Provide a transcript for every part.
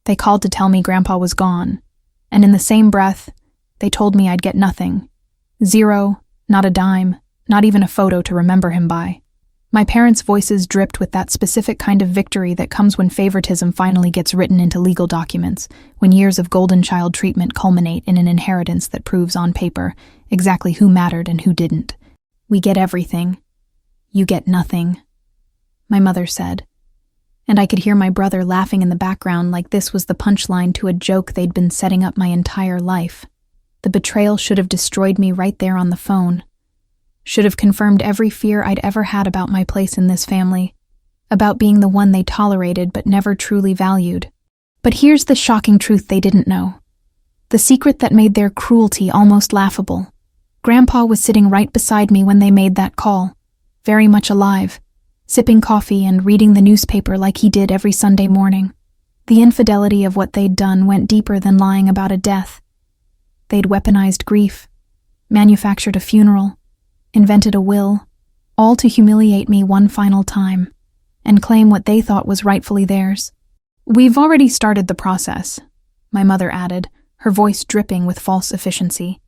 They called to tell me Grandpa was gone, and in the same breath, they told me I'd get nothing. Zero, not a dime, not even a photo to remember him by. My parents' voices dripped with that specific kind of victory that comes when favoritism finally gets written into legal documents, when years of golden child treatment culminate in an inheritance that proves on paper exactly who mattered and who didn't. "We get everything. You get nothing," my mother said. And I could hear my brother laughing in the background like this was the punchline to a joke they'd been setting up my entire life. The betrayal should have destroyed me right there on the phone. Should have confirmed every fear I'd ever had about my place in this family, about being the one they tolerated but never truly valued. But here's the shocking truth they didn't know. The secret that made their cruelty almost laughable. Grandpa was sitting right beside me when they made that call, very much alive, sipping coffee and reading the newspaper like he did every Sunday morning. The infidelity of what they'd done went deeper than lying about a death. They'd weaponized grief, manufactured a funeral, invented a will, all to humiliate me one final time, and claim what they thought was rightfully theirs. "We've already started the process," my mother added, her voice dripping with false efficiency.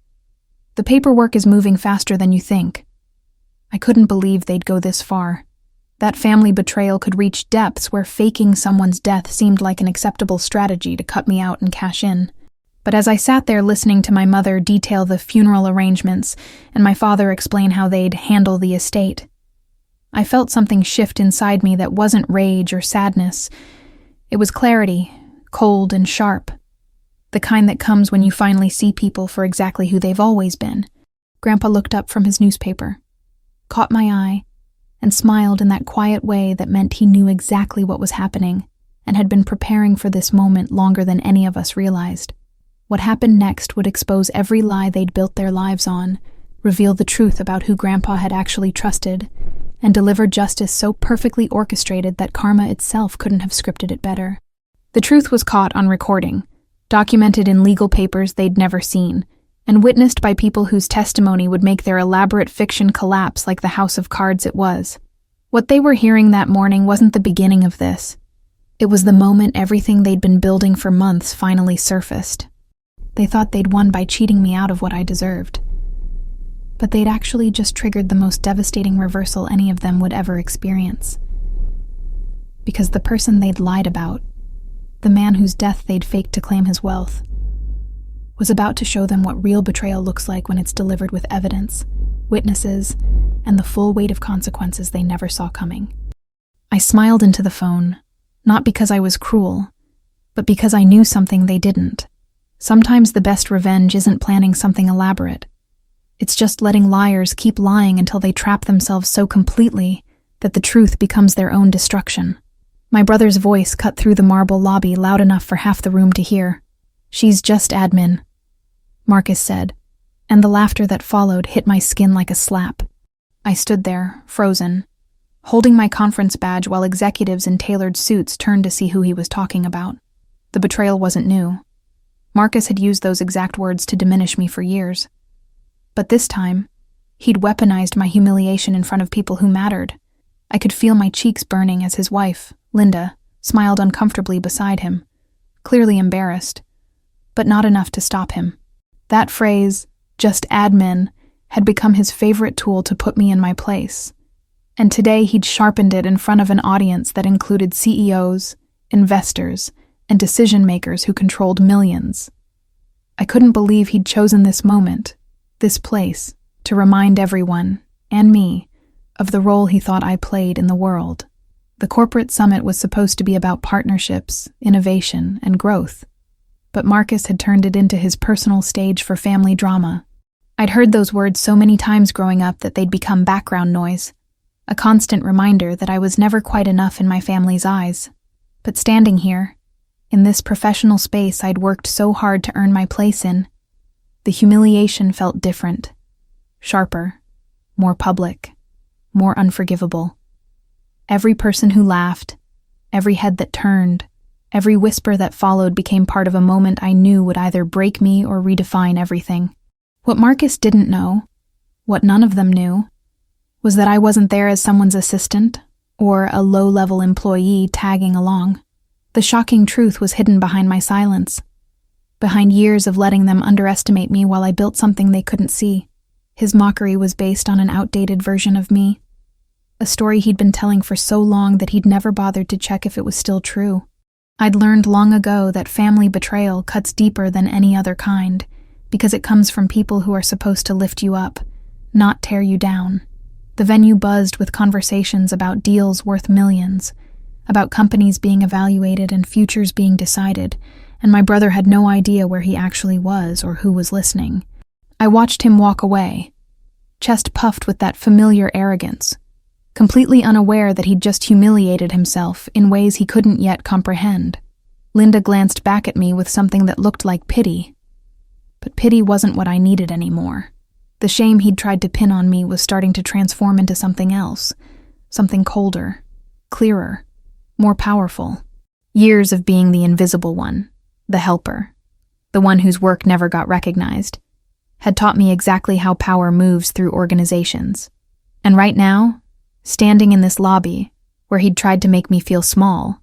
"The paperwork is moving faster than you think." I couldn't believe they'd go this far. That family betrayal could reach depths where faking someone's death seemed like an acceptable strategy to cut me out and cash in. But as I sat there listening to my mother detail the funeral arrangements and my father explain how they'd handle the estate, I felt something shift inside me that wasn't rage or sadness. It was clarity, cold and sharp, the kind that comes when you finally see people for exactly who they've always been. Grandpa looked up from his newspaper, caught my eye, and smiled in that quiet way that meant he knew exactly what was happening and had been preparing for this moment longer than any of us realized. What happened next would expose every lie they'd built their lives on, reveal the truth about who Grandpa had actually trusted, and deliver justice so perfectly orchestrated that karma itself couldn't have scripted it better. The truth was caught on recording, documented in legal papers they'd never seen, and witnessed by people whose testimony would make their elaborate fiction collapse like the house of cards it was. What they were hearing that morning wasn't the beginning of this. It was the moment everything they'd been building for months finally surfaced. They thought they'd won by cheating me out of what I deserved. But they'd actually just triggered the most devastating reversal any of them would ever experience. Because the person they'd lied about, the man whose death they'd faked to claim his wealth, was about to show them what real betrayal looks like when it's delivered with evidence, witnesses, and the full weight of consequences they never saw coming. I smiled into the phone, not because I was cruel, but because I knew something they didn't. Sometimes the best revenge isn't planning something elaborate. It's just letting liars keep lying until they trap themselves so completely that the truth becomes their own destruction. My brother's voice cut through the marble lobby loud enough for half the room to hear. "She's just admin," Marcus said, and the laughter that followed hit my skin like a slap. I stood there, frozen, holding my conference badge while executives in tailored suits turned to see who he was talking about. The betrayal wasn't new. Marcus had used those exact words to diminish me for years. But this time, he'd weaponized my humiliation in front of people who mattered. I could feel my cheeks burning as his wife, Linda, smiled uncomfortably beside him, clearly embarrassed, but not enough to stop him. That phrase, "just admin," had become his favorite tool to put me in my place. And today he'd sharpened it in front of an audience that included CEOs, investors, and decision-makers who controlled millions. I couldn't believe he'd chosen this moment, this place, to remind everyone, and me, of the role he thought I played in the world. The corporate summit was supposed to be about partnerships, innovation, and growth. But Marcus had turned it into his personal stage for family drama. I'd heard those words so many times growing up that they'd become background noise, a constant reminder that I was never quite enough in my family's eyes. But standing here, in this professional space I'd worked so hard to earn my place in, the humiliation felt different, sharper, more public, more unforgivable. Every person who laughed, every head that turned, every whisper that followed became part of a moment I knew would either break me or redefine everything. What Marcus didn't know, what none of them knew, was that I wasn't there as someone's assistant or a low-level employee tagging along. The shocking truth was hidden behind my silence, behind years of letting them underestimate me while I built something they couldn't see. His mockery was based on an outdated version of me, a story he'd been telling for so long that he'd never bothered to check if it was still true. I'd learned long ago that family betrayal cuts deeper than any other kind, because it comes from people who are supposed to lift you up, not tear you down. The venue buzzed with conversations about deals worth millions, about companies being evaluated and futures being decided, and my brother had no idea where he actually was or who was listening. I watched him walk away, chest puffed with that familiar arrogance, completely unaware that he'd just humiliated himself in ways he couldn't yet comprehend. Linda glanced back at me with something that looked like pity. But pity wasn't what I needed anymore. The shame he'd tried to pin on me was starting to transform into something else, something colder, clearer, more powerful. Years of being the invisible one, the helper, the one whose work never got recognized, had taught me exactly how power moves through organizations. And right now, standing in this lobby, where he'd tried to make me feel small,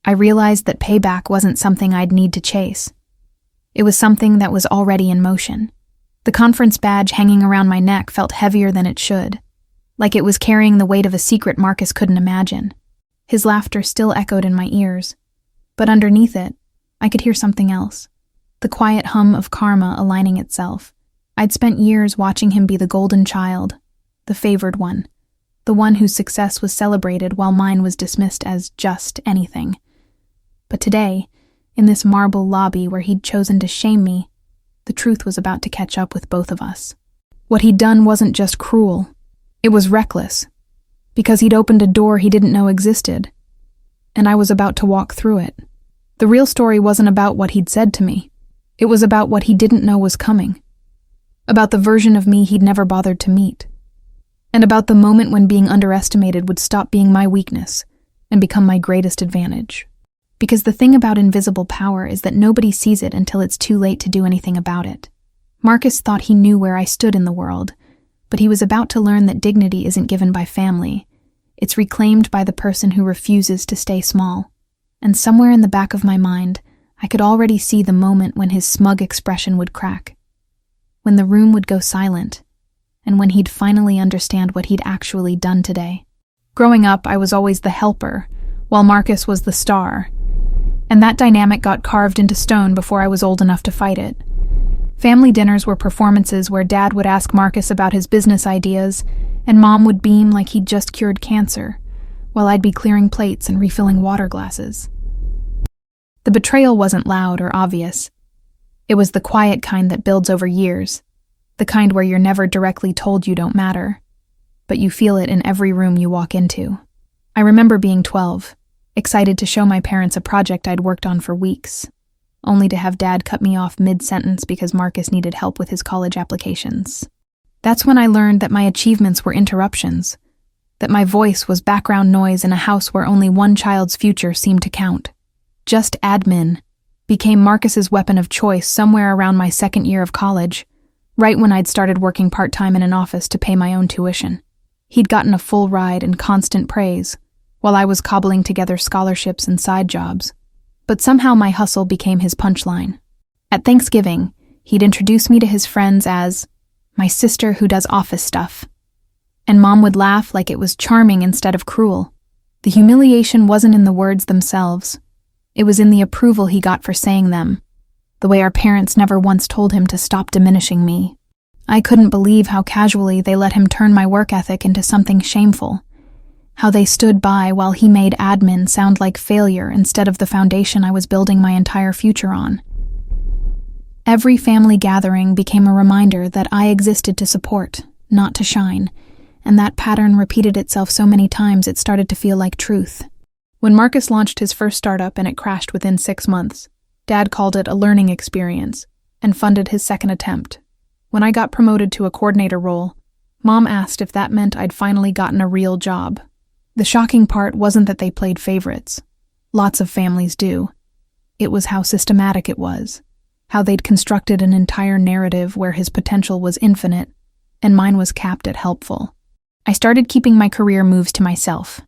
I realized that payback wasn't something I'd need to chase. It was something that was already in motion. The conference badge hanging around my neck felt heavier than it should, like it was carrying the weight of a secret Marcus couldn't imagine. His laughter still echoed in my ears, but underneath it, I could hear something else, the quiet hum of karma aligning itself. I'd spent years watching him be the golden child, the favored one, the one whose success was celebrated while mine was dismissed as just anything. But today, in this marble lobby where he'd chosen to shame me, the truth was about to catch up with both of us. What he'd done wasn't just cruel, it was reckless, because he'd opened a door he didn't know existed, and I was about to walk through it. The real story wasn't about what he'd said to me, it was about what he didn't know was coming, about the version of me he'd never bothered to meet, and about the moment when being underestimated would stop being my weakness and become my greatest advantage. Because the thing about invisible power is that nobody sees it until it's too late to do anything about it. Marcus thought he knew where I stood in the world, but he was about to learn that dignity isn't given by family. It's reclaimed by the person who refuses to stay small. And somewhere in the back of my mind, I could already see the moment when his smug expression would crack, when the room would go silent, and when he'd finally understand what he'd actually done today. Growing up, I was always the helper, while Marcus was the star, and that dynamic got carved into stone before I was old enough to fight it. Family dinners were performances where Dad would ask Marcus about his business ideas, and Mom would beam like he'd just cured cancer, while I'd be clearing plates and refilling water glasses. The betrayal wasn't loud or obvious. It was the quiet kind that builds over years, the kind where you're never directly told you don't matter, but you feel it in every room you walk into. I remember being 12, excited to show my parents a project I'd worked on for weeks, only to have Dad cut me off mid-sentence because Marcus needed help with his college applications. That's when I learned that my achievements were interruptions, that my voice was background noise in a house where only one child's future seemed to count. Just admin became Marcus's weapon of choice somewhere around my second year of college, right when I'd started working part-time in an office to pay my own tuition. He'd gotten a full ride and constant praise, while I was cobbling together scholarships and side jobs. But somehow my hustle became his punchline. At Thanksgiving, he'd introduce me to his friends as my sister who does office stuff, and Mom would laugh like it was charming instead of cruel. The humiliation wasn't in the words themselves. It was in the approval he got for saying them, the way our parents never once told him to stop diminishing me. I couldn't believe how casually they let him turn my work ethic into something shameful, how they stood by while he made admin sound like failure instead of the foundation I was building my entire future on. Every family gathering became a reminder that I existed to support, not to shine, and that pattern repeated itself so many times it started to feel like truth. When Marcus launched his first startup and it crashed within 6 months, Dad called it a learning experience and funded his second attempt. When I got promoted to a coordinator role, Mom asked if that meant I'd finally gotten a real job. The shocking part wasn't that they played favorites. Lots of families do. It was how systematic it was, how they'd constructed an entire narrative where his potential was infinite and mine was capped at helpful. I started keeping my career moves to myself,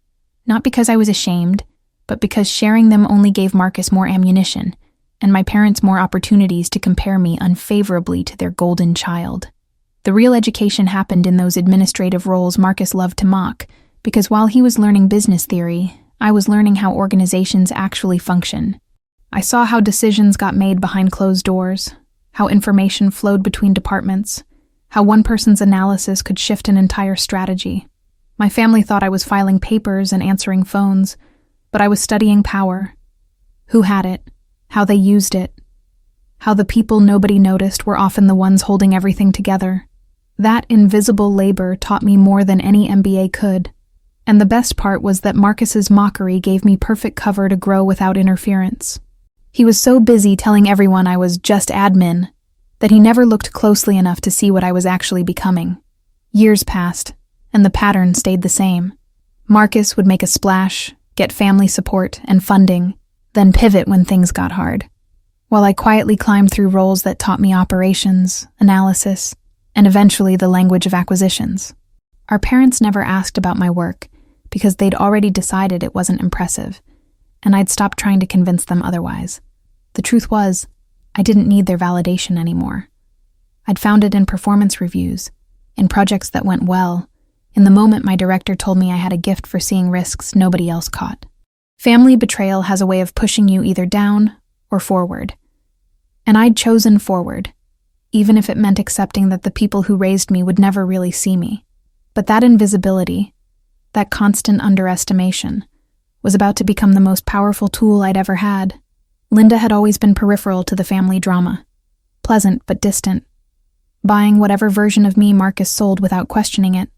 not because I was ashamed, but because sharing them only gave Marcus more ammunition, and my parents more opportunities to compare me unfavorably to their golden child. The real education happened in those administrative roles Marcus loved to mock, because while he was learning business theory, I was learning how organizations actually function. I saw how decisions got made behind closed doors, how information flowed between departments, how one person's analysis could shift an entire strategy. My family thought I was filing papers and answering phones, but I was studying power. Who had it, how they used it, how the people nobody noticed were often the ones holding everything together. That invisible labor taught me more than any MBA could. And the best part was that Marcus's mockery gave me perfect cover to grow without interference. He was so busy telling everyone I was just admin that he never looked closely enough to see what I was actually becoming. Years passed, and the pattern stayed the same. Marcus would make a splash, get family support and funding, then pivot when things got hard, while I quietly climbed through roles that taught me operations, analysis, and eventually the language of acquisitions. Our parents never asked about my work because they'd already decided it wasn't impressive, and I'd stopped trying to convince them otherwise. The truth was, I didn't need their validation anymore. I'd found it in performance reviews, in projects that went well, in the moment my director told me I had a gift for seeing risks nobody else caught. Family betrayal has a way of pushing you either down or forward. And I'd chosen forward, even if it meant accepting that the people who raised me would never really see me. But that invisibility, that constant underestimation, was about to become the most powerful tool I'd ever had. Linda had always been peripheral to the family drama, pleasant but distant, buying whatever version of me Marcus sold without questioning it.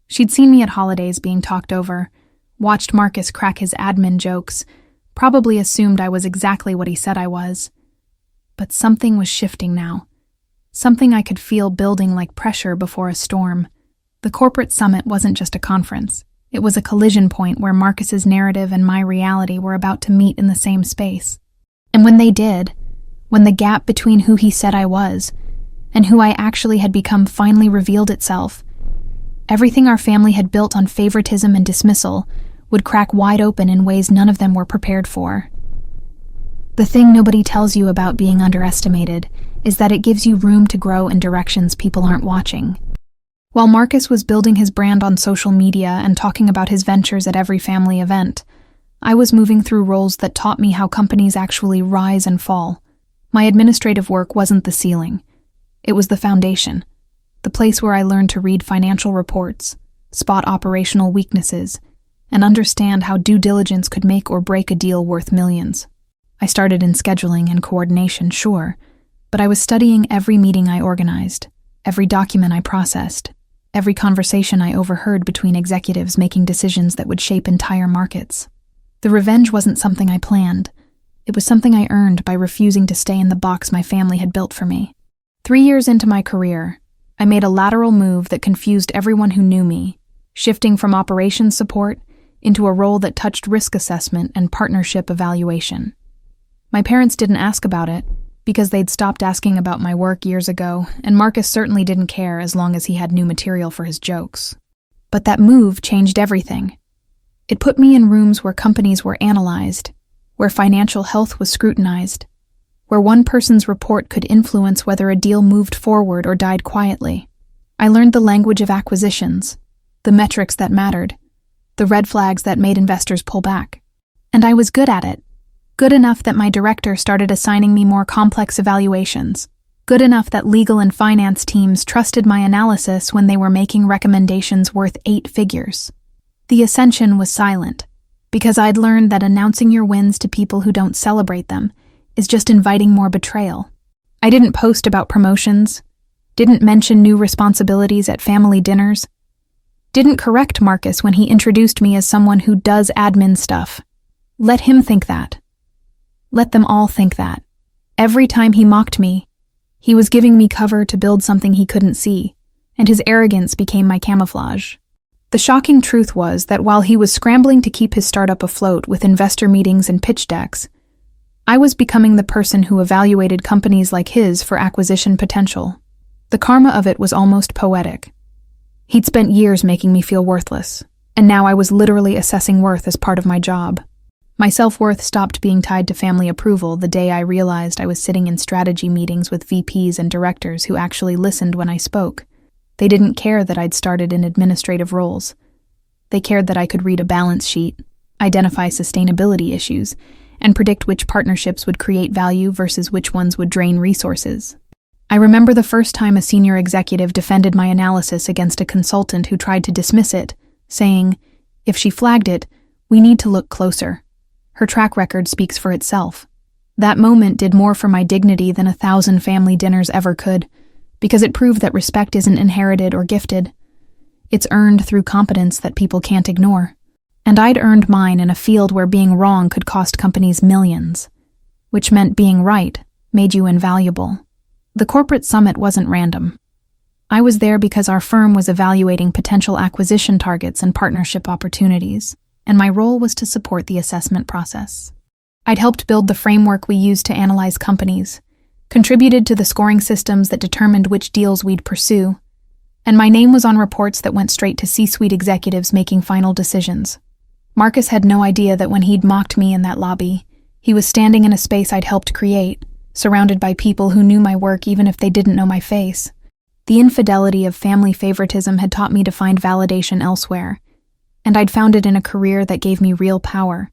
She'd seen me at holidays being talked over, watched Marcus crack his admin jokes, probably assumed I was exactly what he said I was. But something was shifting now. Something I could feel building like pressure before a storm. The corporate summit wasn't just a conference. It was a collision point where Marcus's narrative and my reality were about to meet in the same space. And when they did, when the gap between who he said I was and who I actually had become finally revealed itself, everything our family had built on favoritism and dismissal would crack wide open in ways none of them were prepared for. The thing nobody tells you about being underestimated is that it gives you room to grow in directions people aren't watching. While Marcus was building his brand on social media and talking about his ventures at every family event, I was moving through roles that taught me how companies actually rise and fall. My administrative work wasn't the ceiling. It was the foundation, the place where I learned to read financial reports, spot operational weaknesses, and understand how due diligence could make or break a deal worth millions. I started in scheduling and coordination, sure, but I was studying every meeting I organized, every document I processed, every conversation I overheard between executives making decisions that would shape entire markets. The revenge wasn't something I planned. It was something I earned by refusing to stay in the box my family had built for me. 3 years into my career, I made a lateral move that confused everyone who knew me, shifting from operations support into a role that touched risk assessment and partnership evaluation. My parents didn't ask about it, because they'd stopped asking about my work years ago, and Marcus certainly didn't care as long as he had new material for his jokes. But that move changed everything. It put me in rooms where companies were analyzed, where financial health was scrutinized, where one person's report could influence whether a deal moved forward or died quietly. I learned the language of acquisitions, the metrics that mattered, the red flags that made investors pull back. And I was good at it. Good enough that my director started assigning me more complex evaluations. Good enough that legal and finance teams trusted my analysis when they were making recommendations worth 8 figures. The ascension was silent, because I'd learned that announcing your wins to people who don't celebrate them is just inviting more betrayal. I didn't post about promotions, didn't mention new responsibilities at family dinners, didn't correct Marcus when he introduced me as someone who does admin stuff. Let him think that. Let them all think that. Every time he mocked me, he was giving me cover to build something he couldn't see, and his arrogance became my camouflage. The shocking truth was that while he was scrambling to keep his startup afloat with investor meetings and pitch decks, I was becoming the person who evaluated companies like his for acquisition potential. The karma of it was almost poetic. He'd spent years making me feel worthless, and now I was literally assessing worth as part of my job. My self-worth stopped being tied to family approval the day I realized I was sitting in strategy meetings with VPs and directors who actually listened when I spoke. They didn't care that I'd started in administrative roles. They cared that I could read a balance sheet, identify sustainability issues, and predict which partnerships would create value versus which ones would drain resources. I remember the first time a senior executive defended my analysis against a consultant who tried to dismiss it, saying, "If she flagged it, we need to look closer. Her track record speaks for itself." That moment did more for my dignity than 1,000 family dinners ever could, because it proved that respect isn't inherited or gifted. It's earned through competence that people can't ignore. And I'd earned mine in a field where being wrong could cost companies millions, which meant being right made you invaluable. The corporate summit wasn't random. I was there because our firm was evaluating potential acquisition targets and partnership opportunities, and my role was to support the assessment process. I'd helped build the framework we used to analyze companies, contributed to the scoring systems that determined which deals we'd pursue, and my name was on reports that went straight to C-suite executives making final decisions. Marcus had no idea that when he'd mocked me in that lobby, he was standing in a space I'd helped create, surrounded by people who knew my work even if they didn't know my face. The infidelity of family favoritism had taught me to find validation elsewhere, and I'd found it in a career that gave me real power,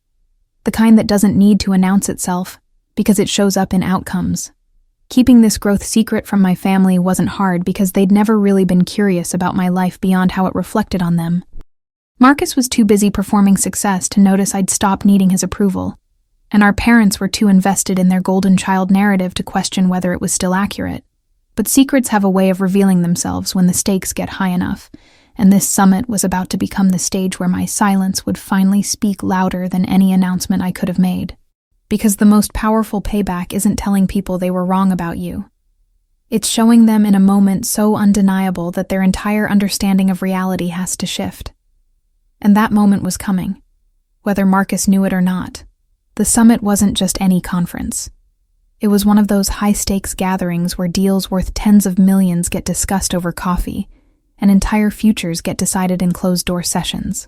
the kind that doesn't need to announce itself because it shows up in outcomes. Keeping this growth secret from my family wasn't hard because they'd never really been curious about my life beyond how it reflected on them. Marcus was too busy performing success to notice I'd stopped needing his approval, and our parents were too invested in their golden child narrative to question whether it was still accurate. But secrets have a way of revealing themselves when the stakes get high enough, and this summit was about to become the stage where my silence would finally speak louder than any announcement I could have made. Because the most powerful payback isn't telling people they were wrong about you. It's showing them in a moment so undeniable that their entire understanding of reality has to shift. And that moment was coming, whether Marcus knew it or not. The summit wasn't just any conference. It was one of those high-stakes gatherings where deals worth tens of millions get discussed over coffee, and entire futures get decided in closed-door sessions.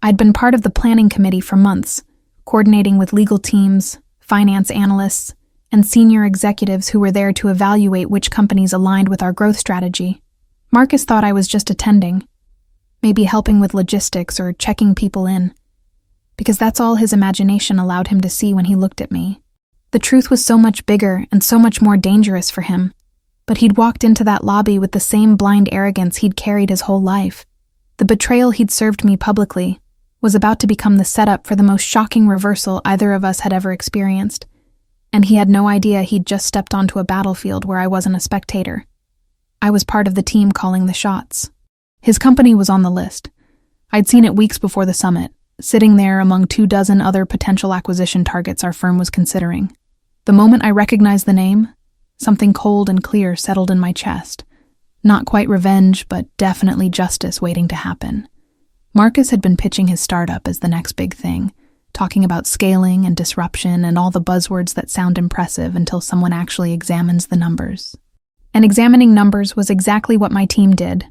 I'd been part of the planning committee for months, coordinating with legal teams, finance analysts, and senior executives who were there to evaluate which companies aligned with our growth strategy. Marcus thought I was just attending, maybe helping with logistics or checking people in, because that's all his imagination allowed him to see when he looked at me. The truth was so much bigger and so much more dangerous for him, but he'd walked into that lobby with the same blind arrogance he'd carried his whole life. The betrayal he'd served me publicly was about to become the setup for the most shocking reversal either of us had ever experienced, and he had no idea he'd just stepped onto a battlefield where I wasn't a spectator. I was part of the team calling the shots. His company was on the list. I'd seen it weeks before the summit, sitting there among 24 other potential acquisition targets our firm was considering. The moment I recognized the name, something cold and clear settled in my chest. Not quite revenge, but definitely justice waiting to happen. Marcus had been pitching his startup as the next big thing, talking about scaling and disruption and all the buzzwords that sound impressive until someone actually examines the numbers. And examining numbers was exactly what my team did.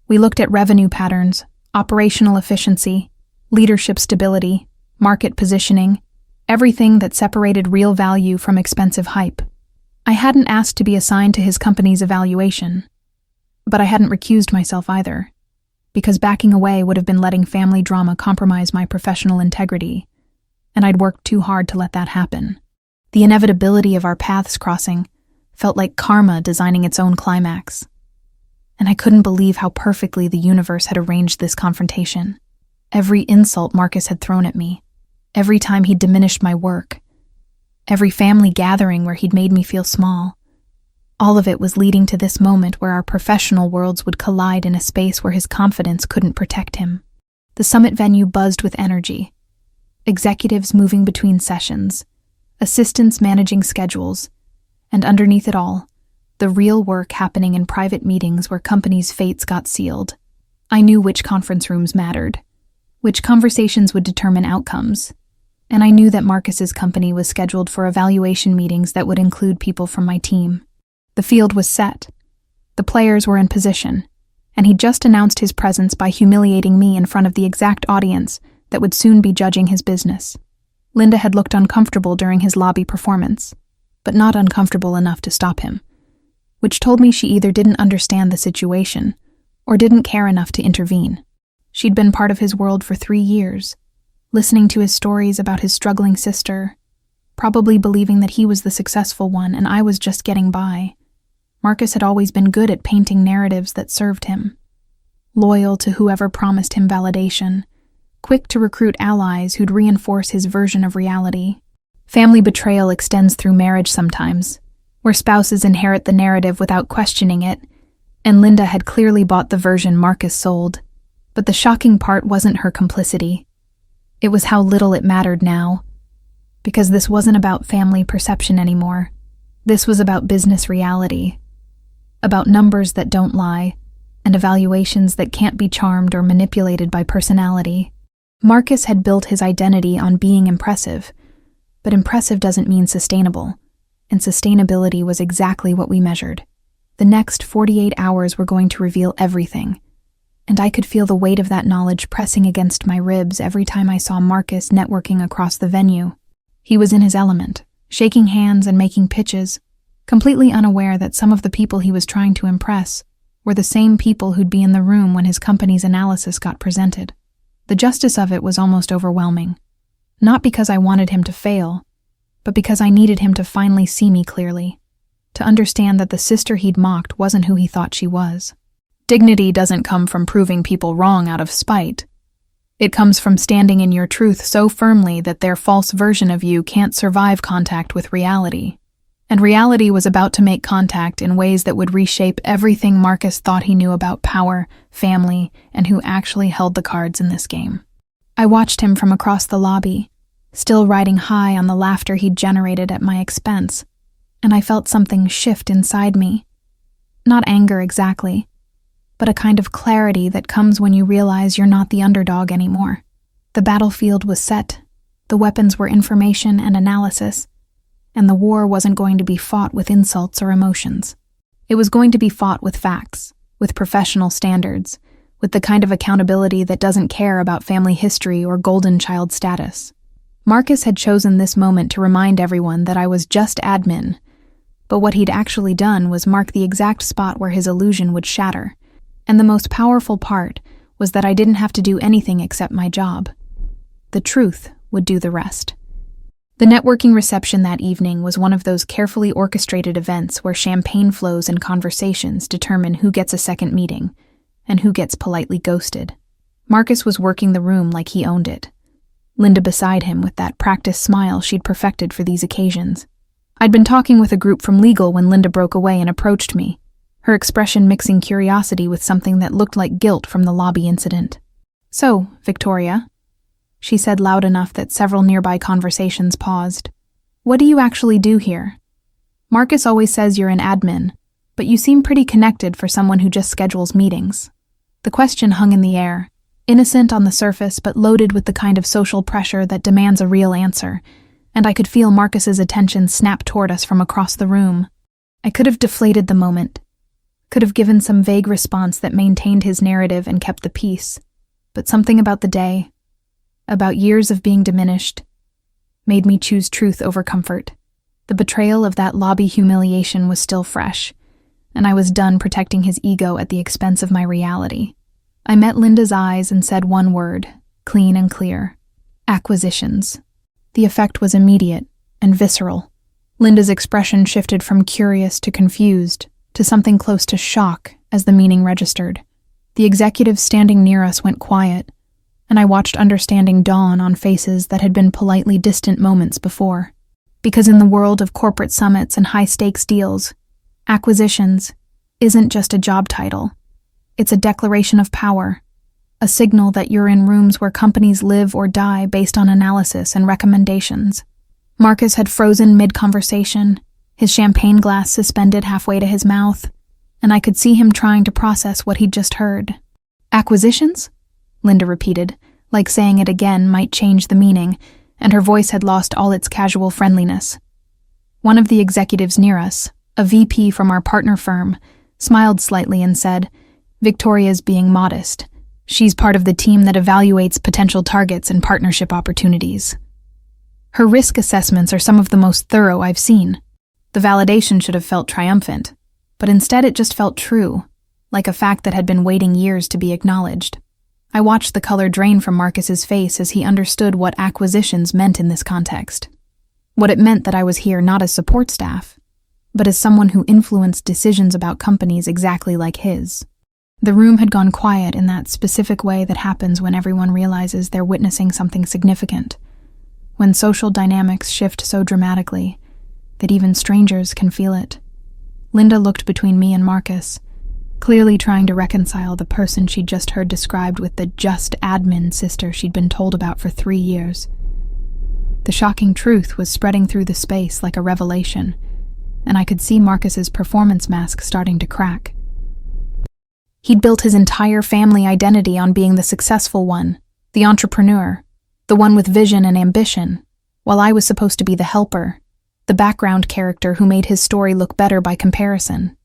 We looked at revenue patterns, operational efficiency, leadership stability, market positioning, everything that separated real value from expensive hype. I hadn't asked to be assigned to his company's evaluation, but I hadn't recused myself either, because backing away would have been letting family drama compromise my professional integrity, and I'd worked too hard to let that happen. The inevitability of our paths crossing felt like karma designing its own climax, and I couldn't believe how perfectly the universe had arranged this confrontation. Every insult Marcus had thrown at me, every time he'd diminished my work, every family gathering where he'd made me feel small, all of it was leading to this moment where our professional worlds would collide in a space where his confidence couldn't protect him. The summit venue buzzed with energy. Executives moving between sessions, assistants managing schedules, and underneath it all, the real work happening in private meetings where companies' fates got sealed. I knew which conference rooms mattered, which conversations would determine outcomes, and I knew that Marcus's company was scheduled for evaluation meetings that would include people from my team. The field was set. The players were in position, and he'd just announced his presence by humiliating me in front of the exact audience that would soon be judging his business. Linda had looked uncomfortable during his lobby performance, but not uncomfortable enough to stop him, which told me she either didn't understand the situation or didn't care enough to intervene. She'd been part of his world for 3 years, listening to his stories about his struggling sister, probably believing that he was the successful one and I was just getting by. Marcus had always been good at painting narratives that served him, loyal to whoever promised him validation, quick to recruit allies who'd reinforce his version of reality. Family betrayal extends through marriage sometimes, where spouses inherit the narrative without questioning it, and Linda had clearly bought the version Marcus sold. But the shocking part wasn't her complicity. It was how little it mattered now, because this wasn't about family perception anymore. This was about business reality, about numbers that don't lie, and evaluations that can't be charmed or manipulated by personality. Marcus had built his identity on being impressive, but impressive doesn't mean sustainable, and sustainability was exactly what we measured. The next 48 hours were going to reveal everything, and I could feel the weight of that knowledge pressing against my ribs every time I saw Marcus networking across the venue. He was in his element, shaking hands and making pitches, completely unaware that some of the people he was trying to impress were the same people who'd be in the room when his company's analysis got presented. The justice of it was almost overwhelming, not because I wanted him to fail, but because I needed him to finally see me clearly, to understand that the sister he'd mocked wasn't who he thought she was. Dignity doesn't come from proving people wrong out of spite. It comes from standing in your truth so firmly that their false version of you can't survive contact with reality. And reality was about to make contact in ways that would reshape everything Marcus thought he knew about power, family, and who actually held the cards in this game. I watched him from across the lobby, still riding high on the laughter he'd generated at my expense, and I felt something shift inside me. Not anger exactly, but a kind of clarity that comes when you realize you're not the underdog anymore. The battlefield was set, the weapons were information and analysis, and the war wasn't going to be fought with insults or emotions. It was going to be fought with facts, with professional standards, with the kind of accountability that doesn't care about family history or golden child status. Marcus had chosen this moment to remind everyone that I was just admin, but what he'd actually done was mark the exact spot where his illusion would shatter. And the most powerful part was that I didn't have to do anything except my job. The truth would do the rest. The networking reception that evening was one of those carefully orchestrated events where champagne flows and conversations determine who gets a second meeting and who gets politely ghosted. Marcus was working the room like he owned it, Linda beside him with that practiced smile she'd perfected for these occasions. I'd been talking with a group from legal when Linda broke away and approached me, her expression mixing curiosity with something that looked like guilt from the lobby incident. "So, Victoria," she said loud enough that several nearby conversations paused, "what do you actually do here? Marcus always says you're an admin, but you seem pretty connected for someone who just schedules meetings." The question hung in the air, innocent on the surface but loaded with the kind of social pressure that demands a real answer, and I could feel Marcus's attention snap toward us from across the room. I could have deflated the moment, could have given some vague response that maintained his narrative and kept the peace, but something about the day, about years of being diminished, made me choose truth over comfort. The betrayal of that lobby humiliation was still fresh, and I was done protecting his ego at the expense of my reality. I met Linda's eyes and said one word, clean and clear: acquisitions. The effect was immediate and visceral. Linda's expression shifted from curious to confused, to something close to shock as the meaning registered. The executives standing near us went quiet, and I watched understanding dawn on faces that had been politely distant moments before. Because in the world of corporate summits and high-stakes deals, acquisitions isn't just a job title. It's a declaration of power, a signal that you're in rooms where companies live or die based on analysis and recommendations. Marcus had frozen mid-conversation, his champagne glass suspended halfway to his mouth, and I could see him trying to process what he'd just heard. "Acquisitions?" Linda repeated, like saying it again might change the meaning, and her voice had lost all its casual friendliness. One of the executives near us, a VP from our partner firm, smiled slightly and said, "Victoria's being modest. She's part of the team that evaluates potential targets and partnership opportunities." Her risk assessments are some of the most thorough I've seen. The validation should have felt triumphant, but instead it just felt true, like a fact that had been waiting years to be acknowledged. I watched the color drain from Marcus's face as he understood what acquisitions meant in this context. What it meant that I was here not as support staff, but as someone who influenced decisions about companies exactly like his. The room had gone quiet in that specific way that happens when everyone realizes they're witnessing something significant, when social dynamics shift so dramatically that even strangers can feel it. Linda looked between me and Marcus, clearly trying to reconcile the person she'd just heard described with the just admin sister she'd been told about for 3 years. The shocking truth was spreading through the space like a revelation, and I could see Marcus's performance mask starting to crack. He'd built his entire family identity on being the successful one, the entrepreneur, the one with vision and ambition, while I was supposed to be the helper, the background character who made his story look better by comparison.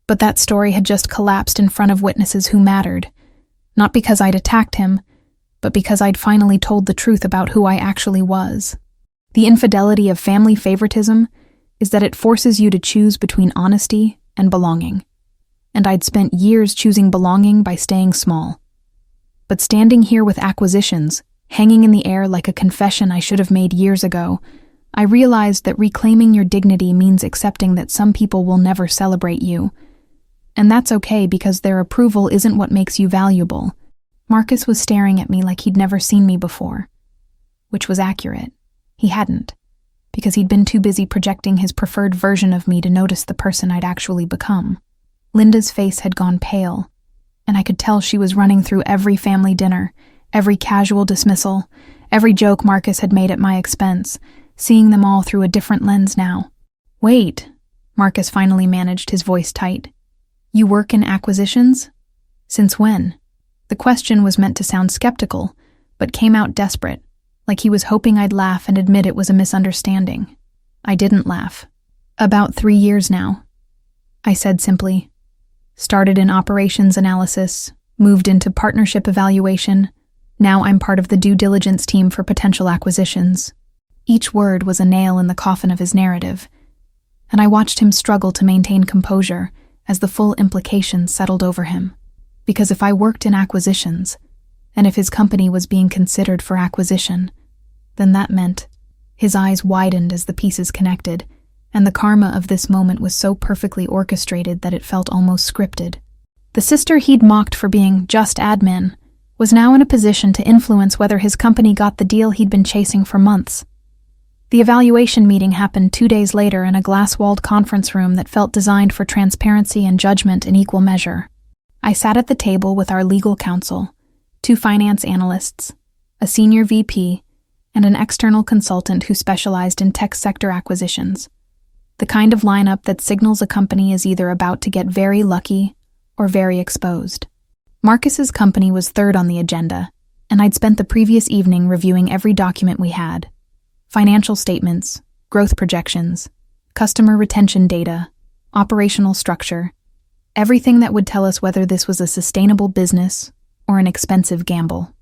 But that story had just collapsed in front of witnesses who mattered, not because I'd attacked him, but because I'd finally told the truth about who I actually was. The infidelity of family favoritism is that it forces you to choose between honesty and belonging. And I'd spent years choosing belonging by staying small. But standing here with acquisitions, hanging in the air like a confession I should have made years ago, I realized that reclaiming your dignity means accepting that some people will never celebrate you. And that's okay because their approval isn't what makes you valuable. Marcus was staring at me like he'd never seen me before, which was accurate. He hadn't, because he'd been too busy projecting his preferred version of me to notice the person I'd actually become. Linda's face had gone pale, and I could tell she was running through every family dinner, every casual dismissal, every joke Marcus had made at my expense, seeing them all through a different lens now. "Wait," Marcus finally managed, his voice tight. "You work in acquisitions? Since when?" The question was meant to sound skeptical, but came out desperate, like he was hoping I'd laugh and admit it was a misunderstanding. I didn't laugh. "About 3 years now," I said simply. "Started in operations analysis, moved into partnership evaluation. Now I'm part of the due diligence team for potential acquisitions." Each word was a nail in the coffin of his narrative, and I watched him struggle to maintain composure as the full implications settled over him. Because if I worked in acquisitions, and if his company was being considered for acquisition, then that meant... His eyes widened as the pieces connected, and the karma of this moment was so perfectly orchestrated that it felt almost scripted. The sister he'd mocked for being just admin was now in a position to influence whether his company got the deal he'd been chasing for months. The evaluation meeting happened 2 days later in a glass-walled conference room that felt designed for transparency and judgment in equal measure. I sat at the table with our legal counsel, 2 finance analysts, a senior VP, and an external consultant who specialized in tech sector acquisitions. The kind of lineup that signals a company is either about to get very lucky or very exposed. Marcus's company was third on the agenda, and I'd spent the previous evening reviewing every document we had. Financial statements, growth projections, customer retention data, operational structure, everything that would tell us whether this was a sustainable business or an expensive gamble.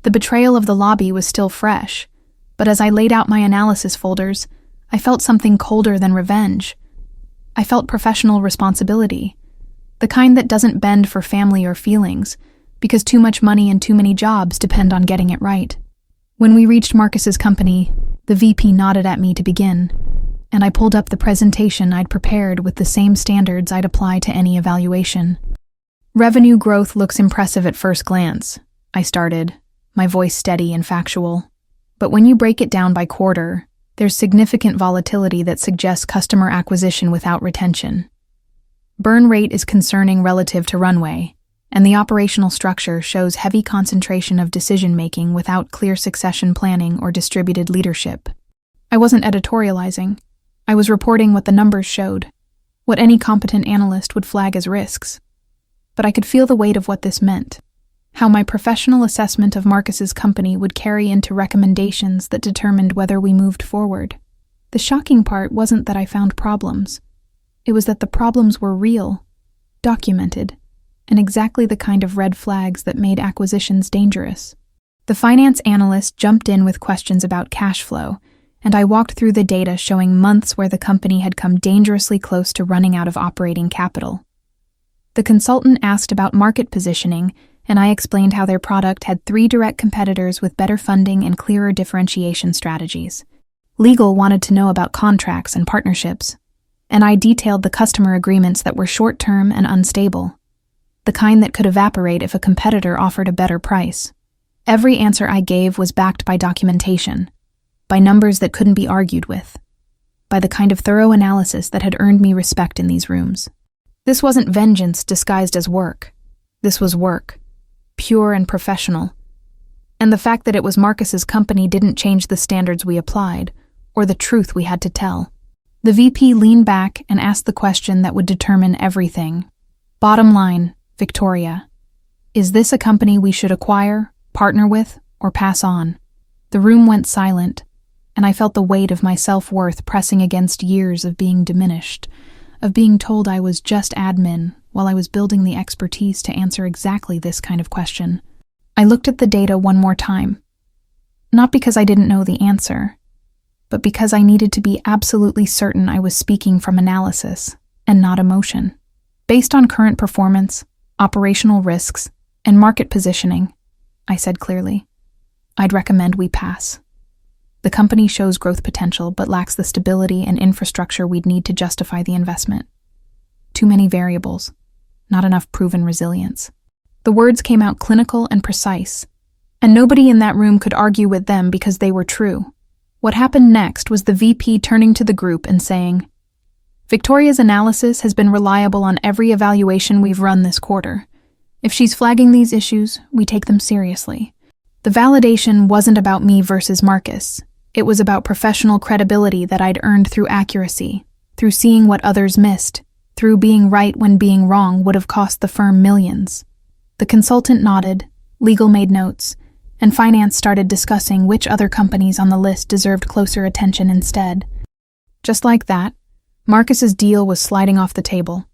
The betrayal of the lobby was still fresh, but as I laid out my analysis folders, I felt something colder than revenge. I felt professional responsibility, the kind that doesn't bend for family or feelings, because too much money and too many jobs depend on getting it right. When we reached Marcus's company, the VP nodded at me to begin, and I pulled up the presentation I'd prepared with the same standards I'd apply to any evaluation. "Revenue growth looks impressive at first glance," I started, my voice steady and factual. "But when you break it down by quarter, there's significant volatility that suggests customer acquisition without retention. Burn rate is concerning relative to runway, and the operational structure shows heavy concentration of decision-making without clear succession planning or distributed leadership." I wasn't editorializing. I was reporting what the numbers showed, what any competent analyst would flag as risks. But I could feel the weight of what this meant, how my professional assessment of Marcus's company would carry into recommendations that determined whether we moved forward. The shocking part wasn't that I found problems. It was that the problems were real, documented, and exactly the kind of red flags that made acquisitions dangerous. The finance analyst jumped in with questions about cash flow, and I walked through the data showing months where the company had come dangerously close to running out of operating capital. The consultant asked about market positioning, and I explained how their product had 3 direct competitors with better funding and clearer differentiation strategies. Legal wanted to know about contracts and partnerships, and I detailed the customer agreements that were short-term and unstable, the kind that could evaporate if a competitor offered a better price. Every answer I gave was backed by documentation, by numbers that couldn't be argued with, by the kind of thorough analysis that had earned me respect in these rooms. This wasn't vengeance disguised as work. This was work, pure and professional. And the fact that it was Marcus's company didn't change the standards we applied, or the truth we had to tell. The VP leaned back and asked the question that would determine everything. Bottom line, Victoria, is this a company we should acquire, partner with, or pass on? The room went silent, and I felt the weight of my self-worth pressing against years of being diminished, of being told I was just admin while I was building the expertise to answer exactly this kind of question. I looked at the data one more time, not because I didn't know the answer, but because I needed to be absolutely certain I was speaking from analysis and not emotion. Based on current performance, operational risks, and market positioning, I said clearly, I'd recommend we pass. The company shows growth potential but lacks the stability and infrastructure we'd need to justify the investment. Too many variables, not enough proven resilience. The words came out clinical and precise, and nobody in that room could argue with them because they were true. What happened next was the VP turning to the group and saying, Victoria's analysis has been reliable on every evaluation we've run this quarter. If she's flagging these issues, we take them seriously. The validation wasn't about me versus Marcus. It was about professional credibility that I'd earned through accuracy, through seeing what others missed, through being right when being wrong would have cost the firm millions. The consultant nodded, legal made notes, and finance started discussing which other companies on the list deserved closer attention instead. Just like that, Marcus's deal was sliding off the table.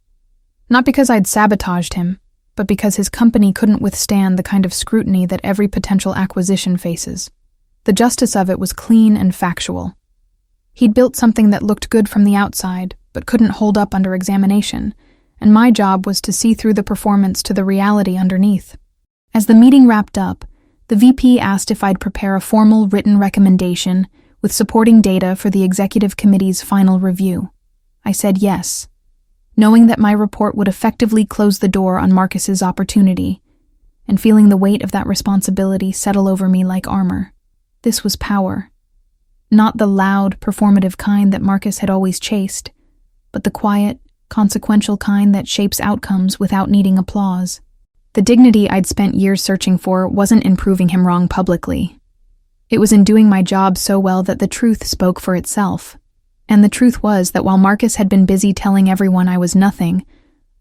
Not because I'd sabotaged him, but because his company couldn't withstand the kind of scrutiny that every potential acquisition faces. The justice of it was clean and factual. He'd built something that looked good from the outside, but couldn't hold up under examination, and my job was to see through the performance to the reality underneath. As the meeting wrapped up, the VP asked if I'd prepare a formal written recommendation with supporting data for the executive committee's final review. I said yes, knowing that my report would effectively close the door on Marcus's opportunity, and feeling the weight of that responsibility settle over me like armor. This was power. Not the loud, performative kind that Marcus had always chased, but the quiet, consequential kind that shapes outcomes without needing applause. The dignity I'd spent years searching for wasn't in proving him wrong publicly. It was in doing my job so well that the truth spoke for itself. And the truth was that while Marcus had been busy telling everyone I was nothing,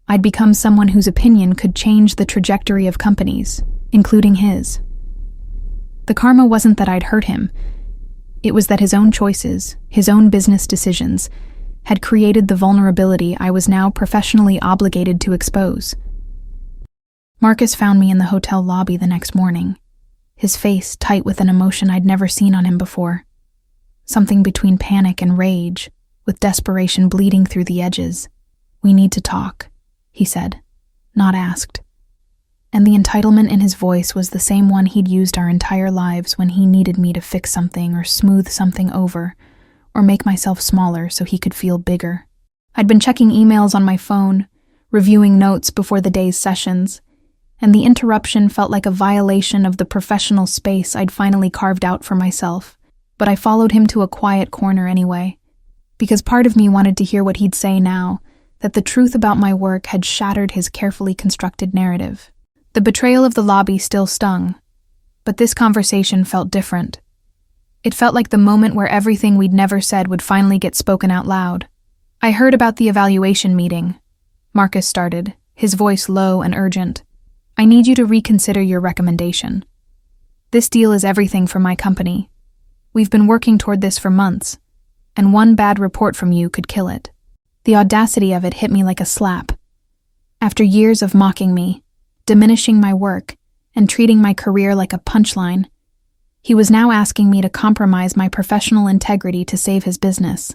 I'd become someone whose opinion could change the trajectory of companies, including his. The karma wasn't that I'd hurt him. It was that his own choices, his own business decisions, had created the vulnerability I was now professionally obligated to expose. Marcus found me in the hotel lobby the next morning, his face tight with an emotion I'd never seen on him before. Something between panic and rage, with desperation bleeding through the edges. "We need to talk," he said, not asked. And the entitlement in his voice was the same one he'd used our entire lives when he needed me to fix something or smooth something over, or make myself smaller so he could feel bigger. I'd been checking emails on my phone, reviewing notes before the day's sessions, and the interruption felt like a violation of the professional space I'd finally carved out for myself. But I followed him to a quiet corner anyway, because part of me wanted to hear what he'd say now, that the truth about my work had shattered his carefully constructed narrative. The betrayal of the lobby still stung, but this conversation felt different. It felt like the moment where everything we'd never said would finally get spoken out loud. "I heard about the evaluation meeting," Marcus started, his voice low and urgent. "I need you to reconsider your recommendation. This deal is everything for my company. We've been working toward this for months, and one bad report from you could kill it." The audacity of it hit me like a slap. After years of mocking me, diminishing my work, and treating my career like a punchline, He was now asking me to compromise my professional integrity to save his business.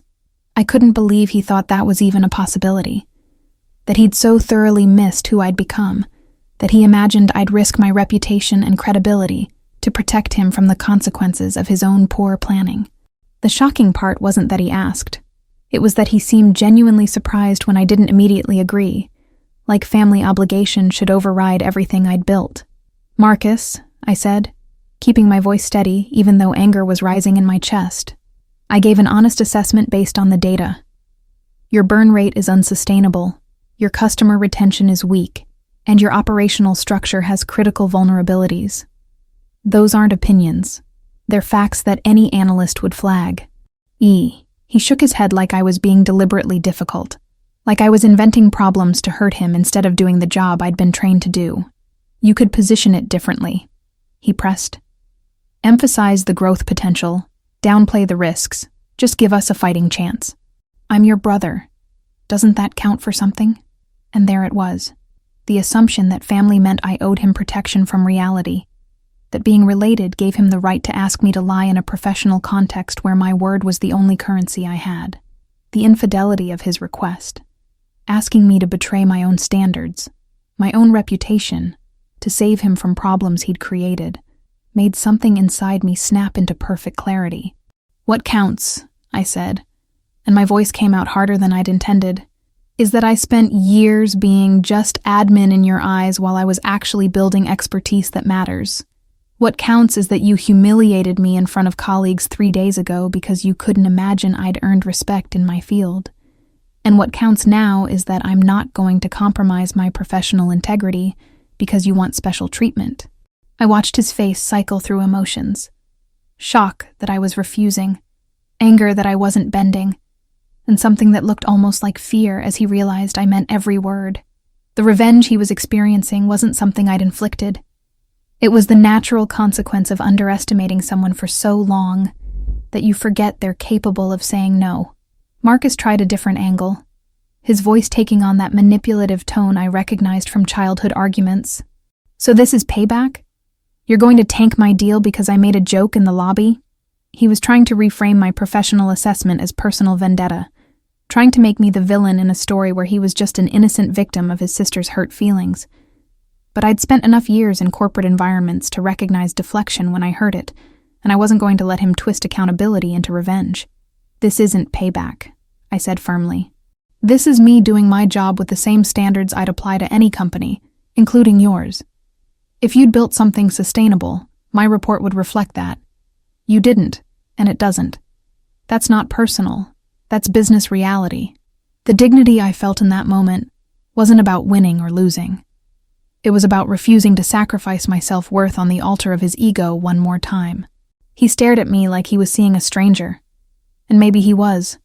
I couldn't believe he thought that was even a possibility. That he'd so thoroughly missed who I'd become, that he imagined I'd risk my reputation and credibility to protect him from the consequences of his own poor planning. The shocking part wasn't that he asked. It was that he seemed genuinely surprised when I didn't immediately agree, like family obligation should override everything I'd built. "Marcus," I said, keeping my voice steady even though anger was rising in my chest. I gave an honest assessment based on the data. Your burn rate is unsustainable, your customer retention is weak, and your operational structure has critical vulnerabilities. Those aren't opinions. They're facts that any analyst would flag. He shook his head like I was being deliberately difficult, like I was inventing problems to hurt him instead of doing the job I'd been trained to do. "You could position it differently," he pressed. "Emphasize the growth potential, downplay the risks, just give us a fighting chance. I'm your brother. Doesn't that count for something?" And there it was. The assumption that family meant I owed him protection from reality, that being related gave him the right to ask me to lie in a professional context where my word was the only currency I had. The infidelity of his request, asking me to betray my own standards, my own reputation, to save him from problems he'd created, made something inside me snap into perfect clarity. "What counts," I said, and my voice came out harder than I'd intended, "is that I spent years being just admin in your eyes while I was actually building expertise that matters. What counts is that you humiliated me in front of colleagues 3 days ago because you couldn't imagine I'd earned respect in my field. And what counts now is that I'm not going to compromise my professional integrity because you want special treatment." I watched his face cycle through emotions. Shock that I was refusing, anger that I wasn't bending, and something that looked almost like fear as he realized I meant every word. The revenge he was experiencing wasn't something I'd inflicted. It was the natural consequence of underestimating someone for so long that you forget they're capable of saying no. Marcus tried a different angle, his voice taking on that manipulative tone I recognized from childhood arguments. "So this is payback? You're going to tank my deal because I made a joke in the lobby?" He was trying to reframe my professional assessment as personal vendetta, trying to make me the villain in a story where he was just an innocent victim of his sister's hurt feelings. But I'd spent enough years in corporate environments to recognize deflection when I heard it, and I wasn't going to let him twist accountability into revenge. "This isn't payback," I said firmly. "This is me doing my job with the same standards I'd apply to any company, including yours. If you'd built something sustainable, my report would reflect that. You didn't, and it doesn't. That's not personal. That's business reality." The dignity I felt in that moment wasn't about winning or losing. It was about refusing to sacrifice my self-worth on the altar of his ego one more time. He stared at me like he was seeing a stranger. And maybe he was.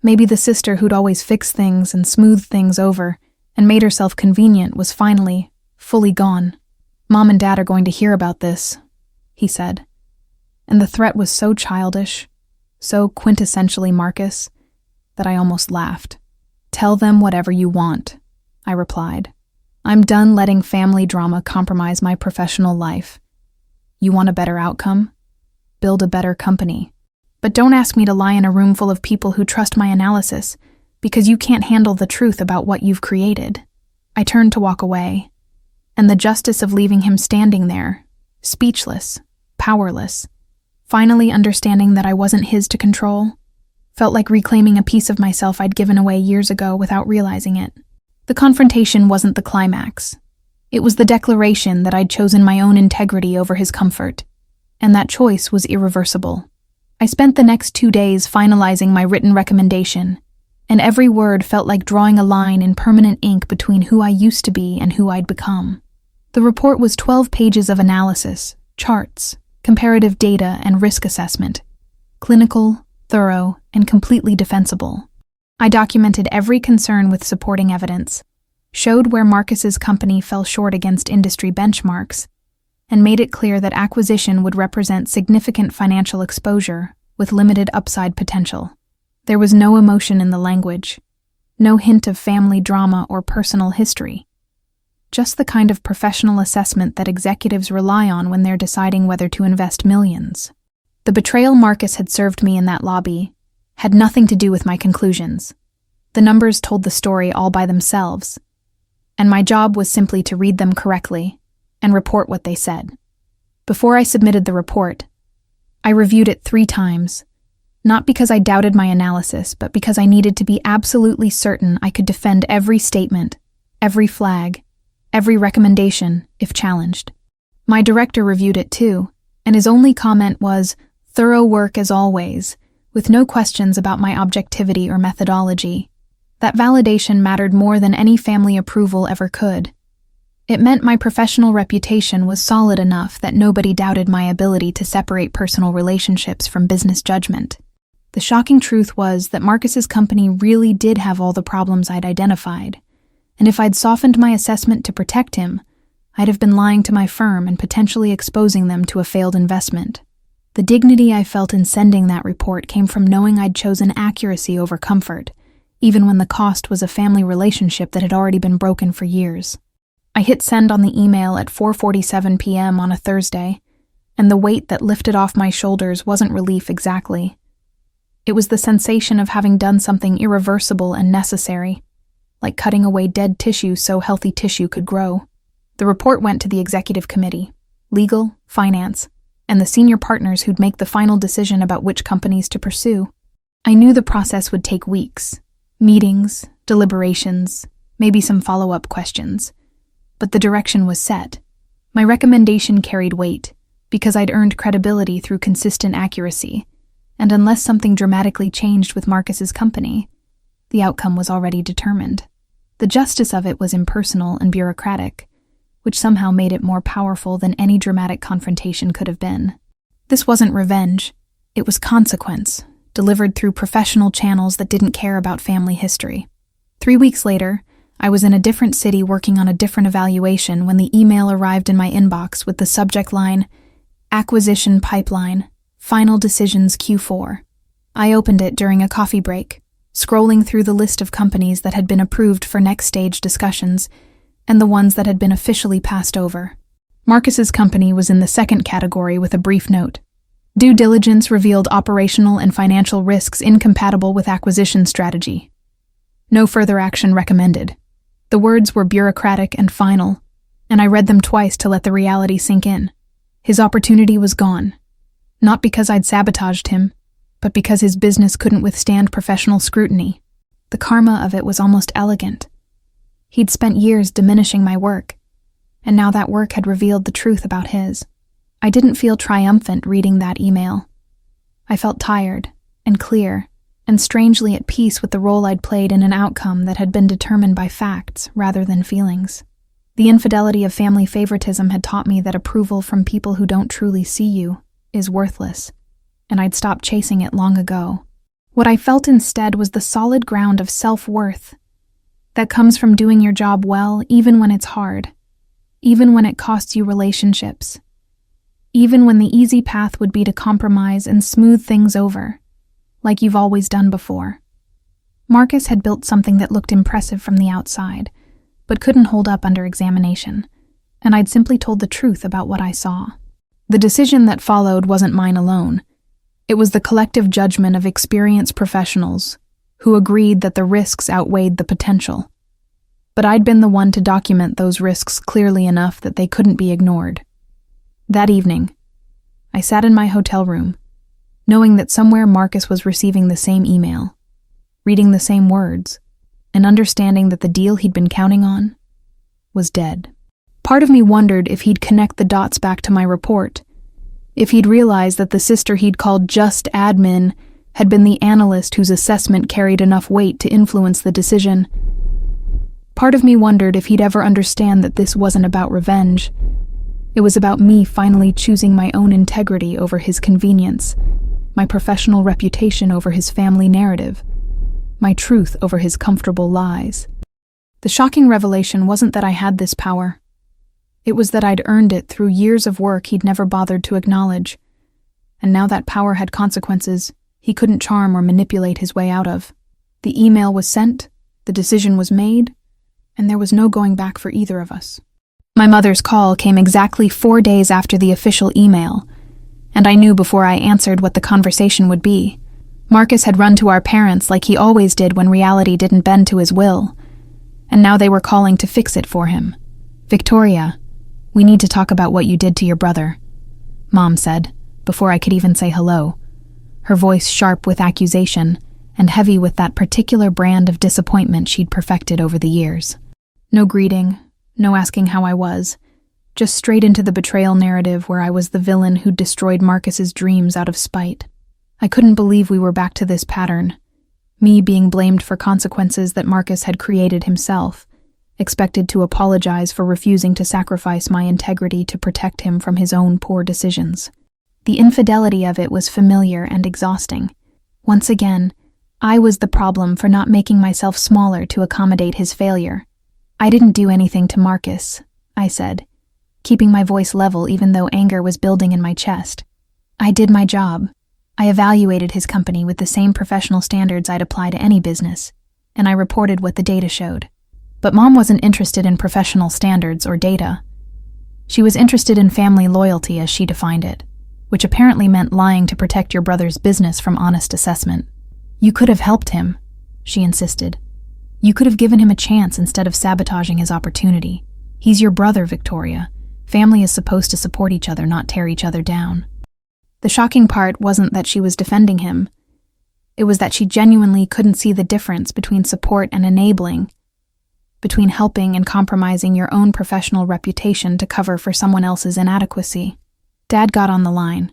Maybe the sister who'd always fix things and smooth things over and made herself convenient was finally, fully gone. "Mom and Dad are going to hear about this," he said. And the threat was so childish, so quintessentially Marcus, that I almost laughed. "Tell them whatever you want," I replied. "I'm done letting family drama compromise my professional life. You want a better outcome? Build a better company. But don't ask me to lie in a room full of people who trust my analysis, because you can't handle the truth about what you've created." I turned to walk away, and the justice of leaving him standing there, speechless, powerless, finally understanding that I wasn't his to control, felt like reclaiming a piece of myself I'd given away years ago without realizing it. The confrontation wasn't the climax. It was the declaration that I'd chosen my own integrity over his comfort, and that choice was irreversible. I spent the next 2 days finalizing my written recommendation, and every word felt like drawing a line in permanent ink between who I used to be and who I'd become. The report was 12 pages of analysis, charts, comparative data, and risk assessment. Clinical, thorough, and completely defensible. I documented every concern with supporting evidence, showed where Marcus's company fell short against industry benchmarks, and made it clear that acquisition would represent significant financial exposure with limited upside potential. There was no emotion in the language, no hint of family drama or personal history. just the kind of professional assessment that executives rely on when they're deciding whether to invest millions. The betrayal Marcus had served me in that lobby had nothing to do with my conclusions. The numbers told the story all by themselves, and my job was simply to read them correctly and report what they said. Before I submitted the report, I reviewed it 3 times, not because I doubted my analysis, but because I needed to be absolutely certain I could defend every statement, every flag, every recommendation, if challenged. My director reviewed it too, and his only comment was, "Thorough work as always," with no questions about my objectivity or methodology. That validation mattered more than any family approval ever could. It meant my professional reputation was solid enough that nobody doubted my ability to separate personal relationships from business judgment. The shocking truth was that Marcus's company really did have all the problems I'd identified, and if I'd softened my assessment to protect him, I'd have been lying to my firm and potentially exposing them to a failed investment. The dignity I felt in sending that report came from knowing I'd chosen accuracy over comfort, even when the cost was a family relationship that had already been broken for years. I hit send on the email at 4:47 p.m. on a Thursday, and the weight that lifted off my shoulders wasn't relief exactly. It was the sensation of having done something irreversible and necessary, like cutting away dead tissue so healthy tissue could grow. The report went to the executive committee, legal, finance, and the senior partners who'd make the final decision about which companies to pursue. I knew the process would take weeks, meetings, deliberations, maybe some follow-up questions. But the direction was set. My recommendation carried weight, because I'd earned credibility through consistent accuracy, and unless something dramatically changed with Marcus's company, the outcome was already determined. The justice of it was impersonal and bureaucratic, which somehow made it more powerful than any dramatic confrontation could have been. This wasn't revenge, it was consequence, delivered through professional channels that didn't care about family history. 3 weeks later, I was in a different city working on a different evaluation when the email arrived in my inbox with the subject line, "Acquisition Pipeline, Final Decisions Q4. I opened it during a coffee break, scrolling through the list of companies that had been approved for next stage discussions and the ones that had been officially passed over. Marcus's company was in the second category with a brief note. Due diligence revealed operational and financial risks incompatible with acquisition strategy. No further action recommended. The words were bureaucratic and final, and I read them twice to let the reality sink in. His opportunity was gone. Not because I'd sabotaged him, but because his business couldn't withstand professional scrutiny. The karma of it was almost elegant. He'd spent years diminishing my work, and now that work had revealed the truth about his. I didn't feel triumphant reading that email. I felt tired and clear, and strangely at peace with the role I'd played in an outcome that had been determined by facts rather than feelings. The infidelity of family favoritism had taught me that approval from people who don't truly see you is worthless, and I'd stopped chasing it long ago. What I felt instead was the solid ground of self-worth that comes from doing your job well even when it's hard, even when it costs you relationships, even when the easy path would be to compromise and smooth things over, like you've always done before. Marcus had built something that looked impressive from the outside, but couldn't hold up under examination, and I'd simply told the truth about what I saw. The decision that followed wasn't mine alone. It was the collective judgment of experienced professionals who agreed that the risks outweighed the potential. But I'd been the one to document those risks clearly enough that they couldn't be ignored. That evening, I sat in my hotel room, knowing that somewhere Marcus was receiving the same email, reading the same words, and understanding that the deal he'd been counting on was dead. Part of me wondered if he'd connect the dots back to my report, if he'd realized that the sister he'd called just admin had been the analyst whose assessment carried enough weight to influence the decision. Part of me wondered if he'd ever understand that this wasn't about revenge. It was about me finally choosing my own integrity over his convenience, my professional reputation over his family narrative, my truth over his comfortable lies. The shocking revelation wasn't that I had this power. It was that I'd earned it through years of work he'd never bothered to acknowledge, and now that power had consequences he couldn't charm or manipulate his way out of. The email was sent, the decision was made, and there was no going back for either of us. My mother's call came exactly 4 days after the official email, and I knew before I answered what the conversation would be. Marcus had run to our parents like he always did when reality didn't bend to his will, and now they were calling to fix it for him. "Victoria, we need to talk about what you did to your brother," Mom said, before I could even say hello, her voice sharp with accusation and heavy with that particular brand of disappointment she'd perfected over the years. No greeting, no asking how I was, just straight into the betrayal narrative where I was the villain who'd destroyed Marcus's dreams out of spite. I couldn't believe we were back to this pattern, me being blamed for consequences that Marcus had created himself, expected to apologize for refusing to sacrifice my integrity to protect him from his own poor decisions. The infidelity of it was familiar and exhausting. Once again, I was the problem for not making myself smaller to accommodate his failure. "I didn't do anything to Marcus," I said, keeping my voice level even though anger was building in my chest. "I did my job. I evaluated his company with the same professional standards I'd apply to any business, and I reported what the data showed." But Mom wasn't interested in professional standards or data. She was interested in family loyalty as she defined it, which apparently meant lying to protect your brother's business from honest assessment. "You could have helped him," she insisted. "You could have given him a chance instead of sabotaging his opportunity. He's your brother, Victoria. Family is supposed to support each other, not tear each other down." The shocking part wasn't that she was defending him. It was that she genuinely couldn't see the difference between support and enabling, between helping and compromising your own professional reputation to cover for someone else's inadequacy. Dad got on the line,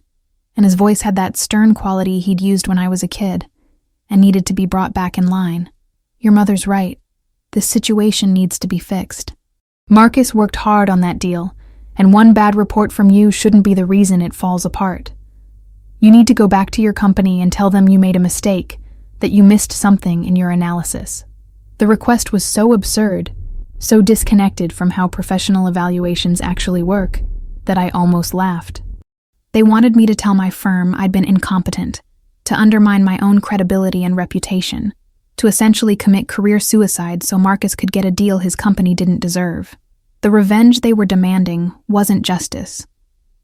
and his voice had that stern quality he'd used when I was a kid, and needed to be brought back in line. "Your mother's right. This situation needs to be fixed. Marcus worked hard on that deal, and one bad report from you shouldn't be the reason it falls apart. You need to go back to your company and tell them you made a mistake, that you missed something in your analysis." The request was so absurd, so disconnected from how professional evaluations actually work, that I almost laughed. They wanted me to tell my firm I'd been incompetent, to undermine my own credibility and reputation, to essentially commit career suicide so Marcus could get a deal his company didn't deserve. The revenge they were demanding wasn't justice.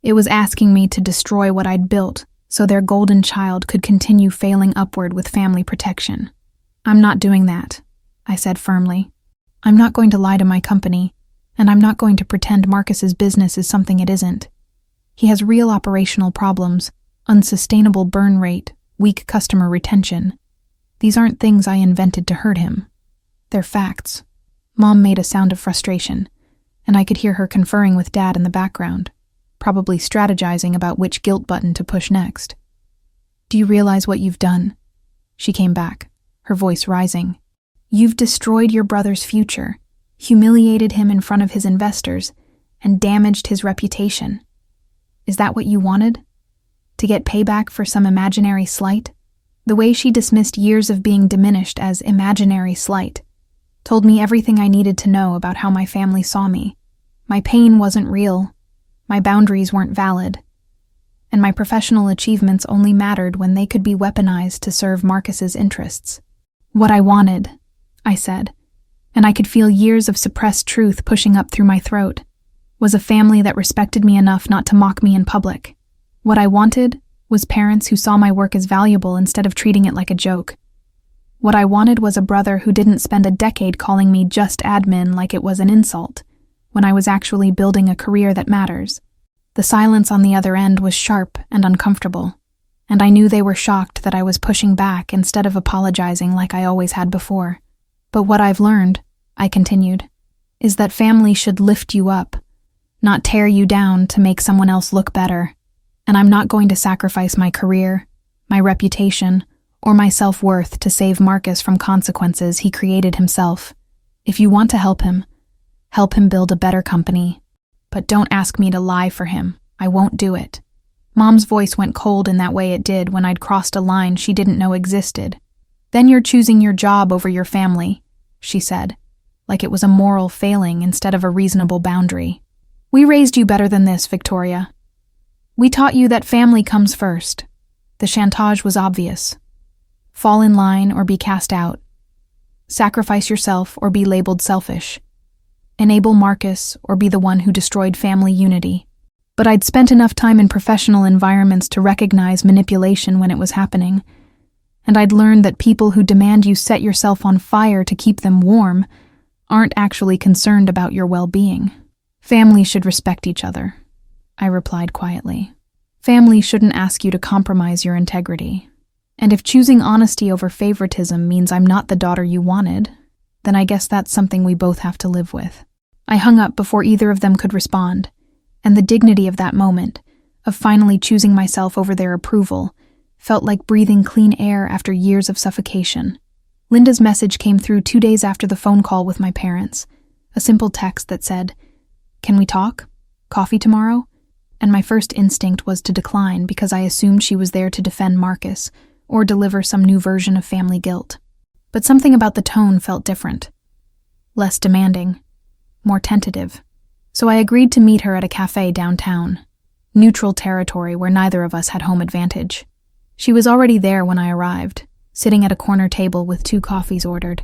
It was asking me to destroy what I'd built so their golden child could continue failing upward with family protection. "I'm not doing that," I said firmly. "I'm not going to lie to my company, and I'm not going to pretend Marcus's business is something it isn't. He has real operational problems, unsustainable burn rate, weak customer retention. These aren't things I invented to hurt him. They're facts." Mom made a sound of frustration, and I could hear her conferring with Dad in the background, probably strategizing about which guilt button to push next. "Do you realize what you've done?" She came back, her voice rising. "You've destroyed your brother's future, humiliated him in front of his investors, and damaged his reputation. Is that what you wanted? To get payback for some imaginary slight?" The way she dismissed years of being diminished as imaginary slight told me everything I needed to know about how my family saw me. My pain wasn't real, my boundaries weren't valid, and my professional achievements only mattered when they could be weaponized to serve Marcus's interests. "What I wanted," I said, and I could feel years of suppressed truth pushing up through my throat, was a family that respected me enough not to mock me in public. What I wanted was parents who saw my work as valuable instead of treating it like a joke. What I wanted was a brother who didn't spend a decade calling me just admin like it was an insult, when I was actually building a career that matters. The silence on the other end was sharp and uncomfortable, and I knew they were shocked that I was pushing back instead of apologizing like I always had before. "But what I've learned," I continued, "is that family should lift you up, not tear you down to make someone else look better. And I'm not going to sacrifice my career, my reputation, or my self-worth to save Marcus from consequences he created himself. If you want to help him build a better company. But don't ask me to lie for him. I won't do it." Mom's voice went cold in that way it did when I'd crossed a line she didn't know existed. "Then you're choosing your job over your family," she said, like it was a moral failing instead of a reasonable boundary. "We raised you better than this, Victoria. We taught you that family comes first." The chantage was obvious. Fall in line or be cast out. Sacrifice yourself or be labeled selfish. enable Marcus, or be the one who destroyed family unity. But I'd spent enough time in professional environments to recognize manipulation when it was happening, and I'd learned that people who demand you set yourself on fire to keep them warm aren't actually concerned about your well-being. Family should respect each other, I replied quietly. Family shouldn't ask you to compromise your integrity. And if choosing honesty over favoritism means I'm not the daughter you wanted, then I guess that's something we both have to live with. I hung up before either of them could respond, and the dignity of that moment, of finally choosing myself over their approval, felt like breathing clean air after years of suffocation. Linda's message came through 2 days after the phone call with my parents, a simple text that said, "Can we talk? Coffee tomorrow?" And my first instinct was to decline because I assumed she was there to defend Marcus or deliver some new version of family guilt. But something about the tone felt different. Less demanding, more tentative. So I agreed to meet her at a cafe downtown, neutral territory where neither of us had home advantage. She was already there when I arrived, sitting at a corner table with 2 coffees ordered,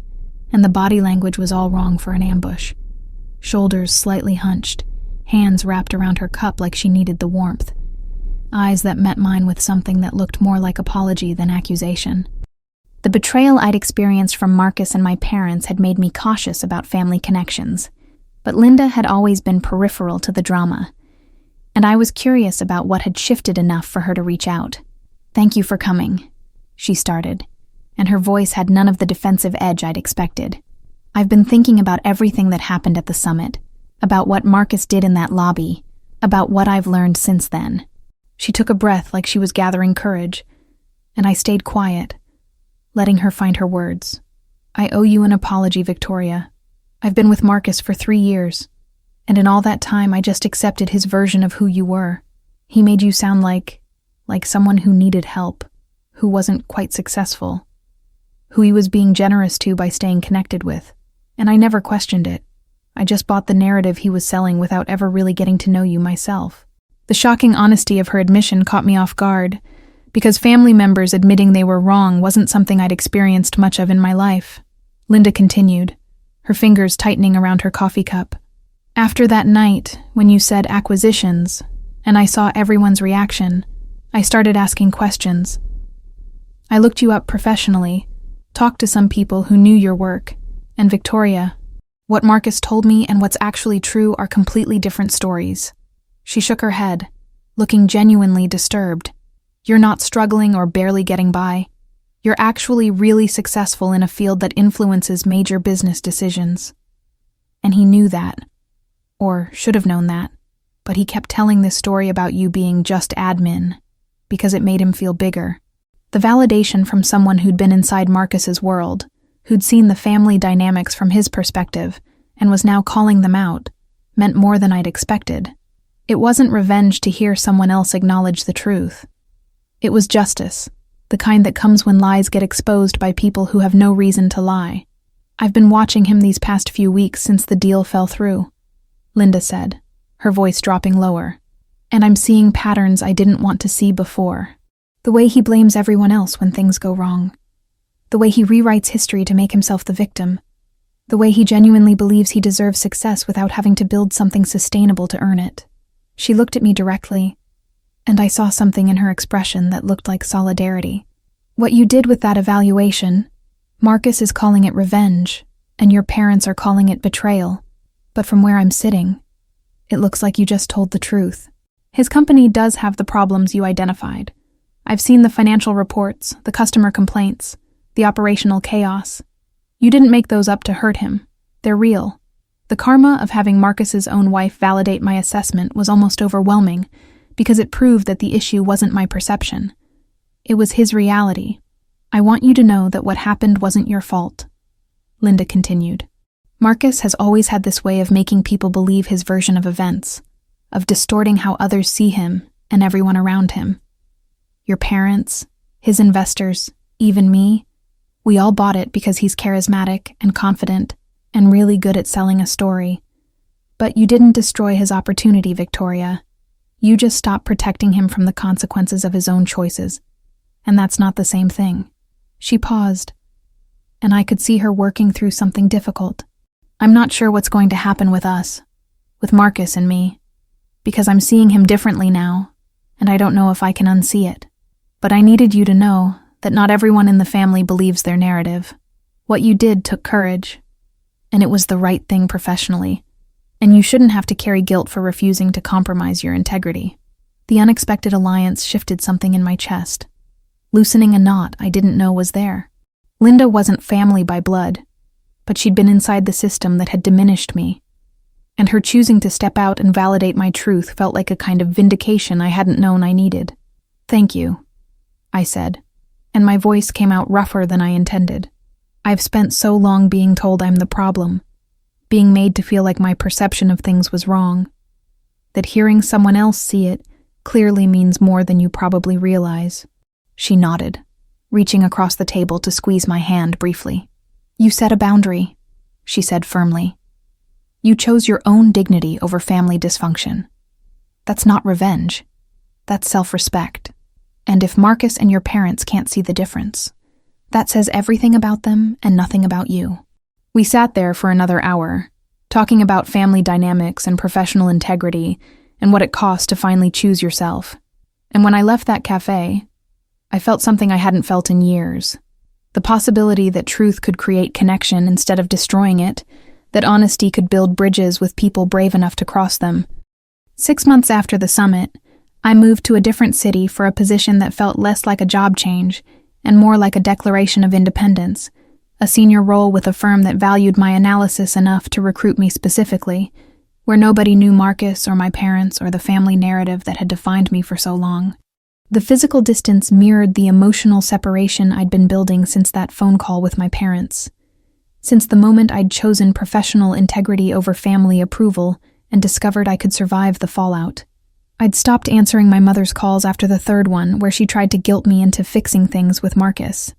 and the body language was all wrong for an ambush. Shoulders slightly hunched, hands wrapped around her cup like she needed the warmth. Eyes that met mine with something that looked more like apology than accusation. The betrayal I'd experienced from Marcus and my parents had made me cautious about family connections, but Linda had always been peripheral to the drama, and I was curious about what had shifted enough for her to reach out. "Thank you for coming," she started, and her voice had none of the defensive edge I'd expected. "I've been thinking about everything that happened at the summit, about what Marcus did in that lobby, about what I've learned since then." She took a breath like she was gathering courage, and I stayed quiet, letting her find her words. "I owe you an apology, Victoria. I've been with Marcus for 3 years, and in all that time I just accepted his version of who you were. He made you sound like someone who needed help, who wasn't quite successful, who he was being generous to by staying connected with, and I never questioned it. I just bought the narrative he was selling without ever really getting to know you myself." The shocking honesty of her admission caught me off guard, because family members admitting they were wrong wasn't something I'd experienced much of in my life. Linda continued, her fingers tightening around her coffee cup. "After that night, when you said acquisitions, and I saw everyone's reaction, I started asking questions. I looked you up professionally, talked to some people who knew your work, and Victoria, what Marcus told me and what's actually true are completely different stories." She shook her head, looking genuinely disturbed. "You're not struggling or barely getting by. You're actually really successful in a field that influences major business decisions." And he knew that, or should have known that, but he kept telling this story about you being just admin, because it made him feel bigger. The validation from someone who'd been inside Marcus's world, who'd seen the family dynamics from his perspective, and was now calling them out, meant more than I'd expected. It wasn't revenge to hear someone else acknowledge the truth. It was justice, the kind that comes when lies get exposed by people who have no reason to lie. "I've been watching him these past few weeks since the deal fell through," Linda said, her voice dropping lower. "And I'm seeing patterns I didn't want to see before. The way he blames everyone else when things go wrong. The way he rewrites history to make himself the victim. The way he genuinely believes he deserves success without having to build something sustainable to earn it." She looked at me directly, and I saw something in her expression that looked like solidarity. "What you did with that evaluation, Marcus is calling it revenge, and your parents are calling it betrayal. But from where I'm sitting, it looks like you just told the truth. His company does have the problems you identified. I've seen the financial reports, the customer complaints, the operational chaos. You didn't make those up to hurt him. They're real. The karma of having Marcus's own wife validate my assessment was almost overwhelming, because it proved that the issue wasn't my perception. It was his reality. I want you to know that what happened wasn't your fault," Linda continued. "Marcus has always had this way of making people believe his version of events, of distorting how others see him and everyone around him. Your parents, his investors, even me, we all bought it because he's charismatic and confident and really good at selling a story. But you didn't destroy his opportunity, Victoria. You just stopped protecting him from the consequences of his own choices. And that's not the same thing." She paused, and I could see her working through something difficult. I'm not sure what's going to happen with us, with Marcus and me, because I'm seeing him differently now, and I don't know if I can unsee it. But I needed you to know that not everyone in the family believes their narrative. What you did took courage, and it was the right thing professionally, and you shouldn't have to carry guilt for refusing to compromise your integrity. The unexpected alliance shifted something in my chest, loosening a knot I didn't know was there. Linda wasn't family by blood, but she'd been inside the system that had diminished me, and her choosing to step out and validate my truth felt like a kind of vindication I hadn't known I needed. "Thank you," I said, and my voice came out rougher than I intended. I've spent so long being told I'm the problem, being made to feel like my perception of things was wrong, that hearing someone else see it clearly means more than you probably realize. She nodded, reaching across the table to squeeze my hand briefly. "You set a boundary," she said firmly. "You chose your own dignity over family dysfunction. That's not revenge. That's self-respect. And if Marcus and your parents can't see the difference, that says everything about them and nothing about you." We sat there for another hour, talking about family dynamics and professional integrity and what it costs to finally choose yourself. And when I left that cafe, I felt something I hadn't felt in years. The possibility that truth could create connection instead of destroying it, that honesty could build bridges with people brave enough to cross them. 6 months after the summit, I moved to a different city for a position that felt less like a job change and more like a declaration of independence, a senior role with a firm that valued my analysis enough to recruit me specifically, where nobody knew Marcus or my parents or the family narrative that had defined me for so long. The physical distance mirrored the emotional separation I'd been building since that phone call with my parents, since the moment I'd chosen professional integrity over family approval and discovered I could survive the fallout. I'd stopped answering my mother's calls after the third one, where she tried to guilt me into fixing things with Marcus,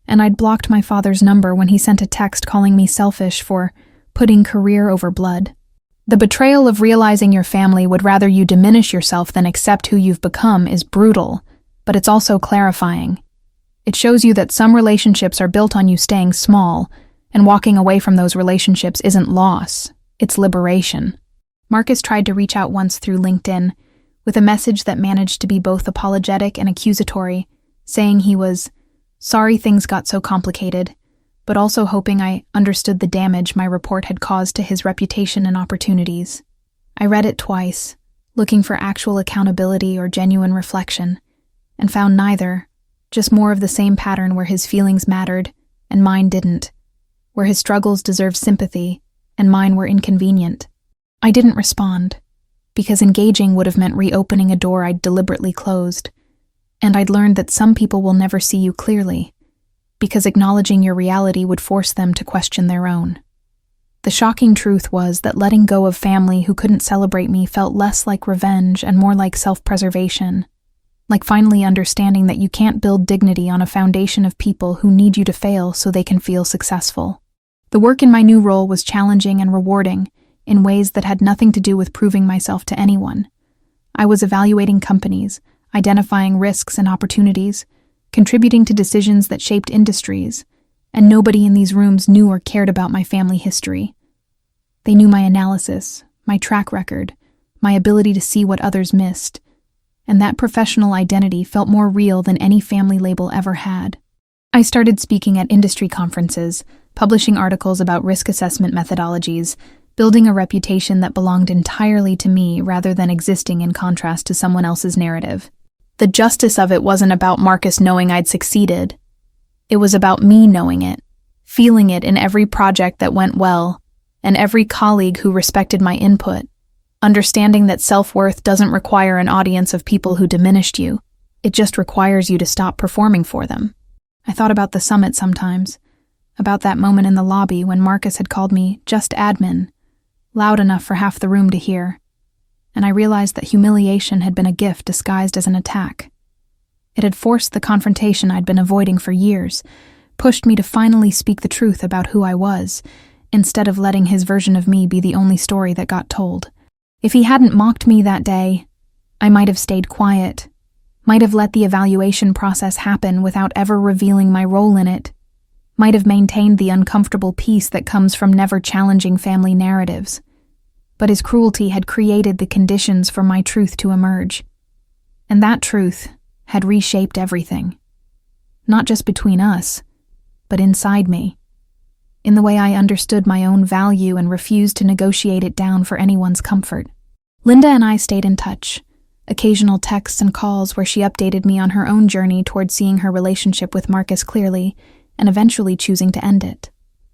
and I'd blocked my father's number when he sent a text calling me selfish for putting career over blood. The betrayal of realizing your family would rather you diminish yourself than accept who you've become is brutal, but it's also clarifying. It shows you that some relationships are built on you staying small, and walking away from those relationships isn't loss, it's liberation. Marcus tried to reach out once through LinkedIn, with a message that managed to be both apologetic and accusatory, saying he was sorry things got so complicated, but also hoping I understood the damage my report had caused to his reputation and opportunities. I read it twice, looking for actual accountability or genuine reflection, and found neither, just more of the same pattern where his feelings mattered and mine didn't, where his struggles deserved sympathy and mine were inconvenient. I didn't respond, because engaging would have meant reopening a door I'd deliberately closed, and I'd learned that some people will never see you clearly, because acknowledging your reality would force them to question their own. The shocking truth was that letting go of family who couldn't celebrate me felt less like revenge and more like self-preservation, like finally understanding that you can't build dignity on a foundation of people who need you to fail so they can feel successful. The work in my new role was challenging and rewarding in ways that had nothing to do with proving myself to anyone. I was evaluating companies, identifying risks and opportunities, contributing to decisions that shaped industries, and nobody in these rooms knew or cared about my family history. They knew my analysis, my track record, my ability to see what others missed, and that professional identity felt more real than any family label ever had. I started speaking at industry conferences, publishing articles about risk assessment methodologies, building a reputation that belonged entirely to me rather than existing in contrast to someone else's narrative. The justice of it wasn't about Marcus knowing I'd succeeded. It was about me knowing it, feeling it in every project that went well, and every colleague who respected my input, understanding that self-worth doesn't require an audience of people who diminished you. It just requires you to stop performing for them. I thought about the summit sometimes, about that moment in the lobby when Marcus had called me just admin, loud enough for half the room to hear, and I realized that humiliation had been a gift disguised as an attack. It had forced the confrontation I'd been avoiding for years, pushed me to finally speak the truth about who I was, instead of letting his version of me be the only story that got told. If he hadn't mocked me that day, I might have stayed quiet, might have let the evaluation process happen without ever revealing my role in it, might have maintained the uncomfortable peace that comes from never challenging family narratives. But his cruelty had created the conditions for my truth to emerge. And that truth had reshaped everything. Not just between us, but inside me. In the way I understood my own value and refused to negotiate it down for anyone's comfort. Linda and I stayed in touch. Occasional texts and calls where she updated me on her own journey toward seeing her relationship with Marcus clearly and eventually choosing to end it.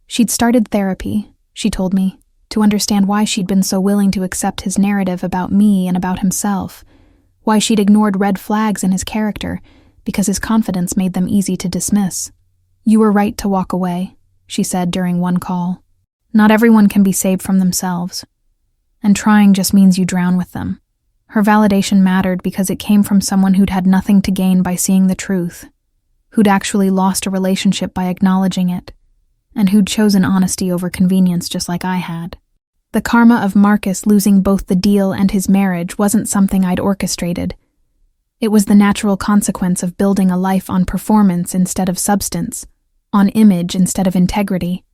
She'd started therapy, she told me, to understand why she'd been so willing to accept his narrative about me and about himself, why she'd ignored red flags in his character because his confidence made them easy to dismiss. "You were right to walk away," she said during one call. "Not everyone can be saved from themselves, and trying just means you drown with them." Her validation mattered because it came from someone who'd had nothing to gain by seeing the truth, who'd actually lost a relationship by acknowledging it, and who'd chosen honesty over convenience just like I had. The karma of Marcus losing both the deal and his marriage wasn't something I'd orchestrated. It was the natural consequence of building a life on performance instead of substance, on image instead of integrity.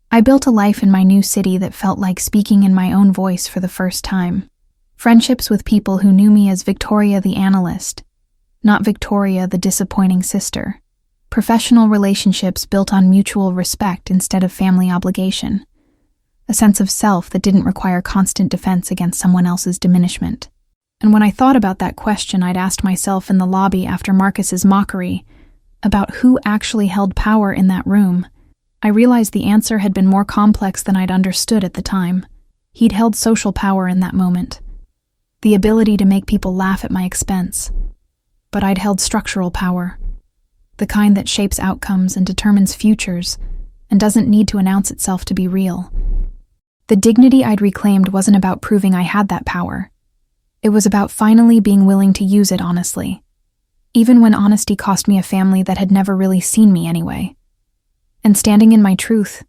I built a life in my new city that felt like speaking in my own voice for the first time. Friendships with people who knew me as Victoria the analyst, not Victoria the disappointing sister. Professional relationships built on mutual respect instead of family obligation. A sense of self that didn't require constant defense against someone else's diminishment. And when I thought about that question I'd asked myself in the lobby after Marcus's mockery, about who actually held power in that room, I realized the answer had been more complex than I'd understood at the time. He'd held social power in that moment. The ability to make people laugh at my expense. But I'd held structural power. The kind that shapes outcomes and determines futures, and doesn't need to announce itself to be real. The dignity I'd reclaimed wasn't about proving I had that power. It was about finally being willing to use it honestly. Even when honesty cost me a family that had never really seen me anyway. And standing in my truth,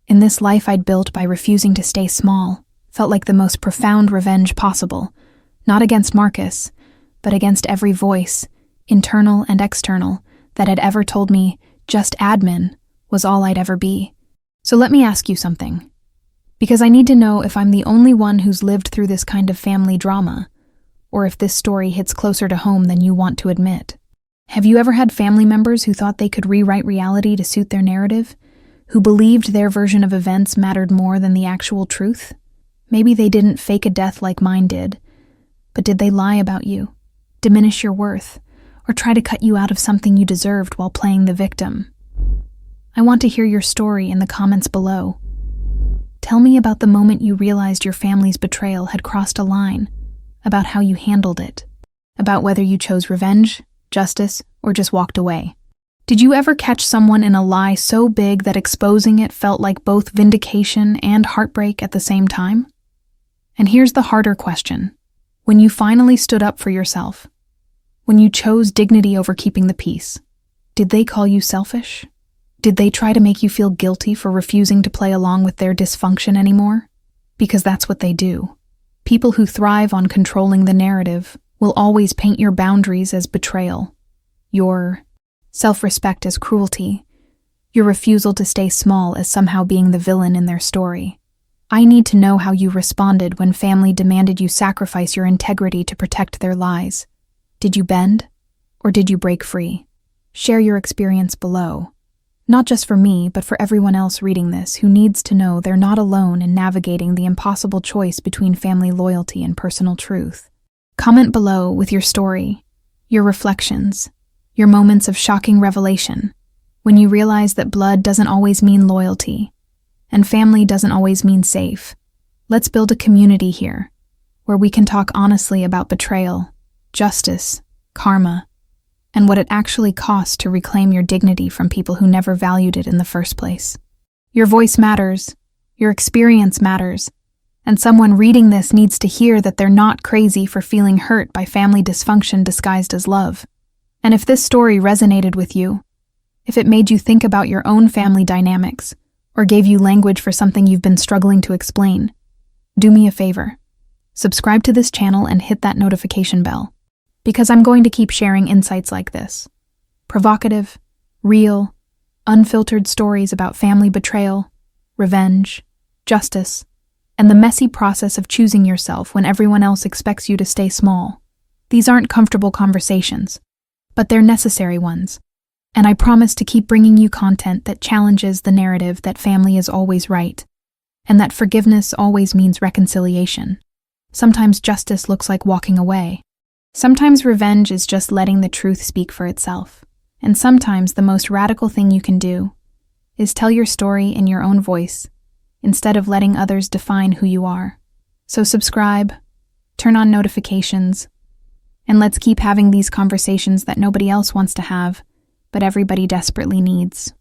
in this life I'd built by refusing to stay small, felt like the most profound revenge possible, not against Marcus, but against every voice, internal and external, that had ever told me just admin was all I'd ever be. So let me ask you something. Because I need to know if I'm the only one who's lived through this kind of family drama, or if this story hits closer to home than you want to admit. Have you ever had family members who thought they could rewrite reality to suit their narrative? Who believed their version of events mattered more than the actual truth? Maybe they didn't fake a death like mine did, but did they lie about you, diminish your worth, or try to cut you out of something you deserved while playing the victim? I want to hear your story in the comments below. Tell me about the moment you realized your family's betrayal had crossed a line, about how you handled it, about whether you chose revenge, justice, or just walked away. Did you ever catch someone in a lie so big that exposing it felt like both vindication and heartbreak at the same time? And here's the harder question. When you finally stood up for yourself, when you chose dignity over keeping the peace, did they call you selfish? Did they try to make you feel guilty for refusing to play along with their dysfunction anymore? Because that's what they do. People who thrive on controlling the narrative will always paint your boundaries as betrayal, your self-respect as cruelty, your refusal to stay small as somehow being the villain in their story. I need to know how you responded when family demanded you sacrifice your integrity to protect their lies. Did you bend, or did you break free? Share your experience below. Not just for me, but for everyone else reading this who needs to know they're not alone in navigating the impossible choice between family loyalty and personal truth. Comment below with your story, your reflections, your moments of shocking revelation, when you realize that blood doesn't always mean loyalty, and family doesn't always mean safe. Let's build a community here, where we can talk honestly about betrayal, justice, karma, and what it actually costs to reclaim your dignity from people who never valued it in the first place. Your voice matters, your experience matters, and someone reading this needs to hear that they're not crazy for feeling hurt by family dysfunction disguised as love. And if this story resonated with you, if it made you think about your own family dynamics, or gave you language for something you've been struggling to explain, do me a favor. Subscribe to this channel and hit that notification bell. Because I'm going to keep sharing insights like this. Provocative, real, Unfiltered stories about family betrayal, revenge, justice, and the messy process of choosing yourself when everyone else expects you to stay small. These aren't comfortable conversations, but they're necessary ones. And I promise to keep bringing you content that challenges the narrative that family is always right, and that forgiveness always means reconciliation. Sometimes justice looks like walking away. Sometimes revenge is just letting the truth speak for itself. And sometimes the most radical thing you can do is tell your story in your own voice, instead of letting others define who you are. So subscribe, turn on notifications, and let's keep having these conversations that nobody else wants to have, but everybody desperately needs.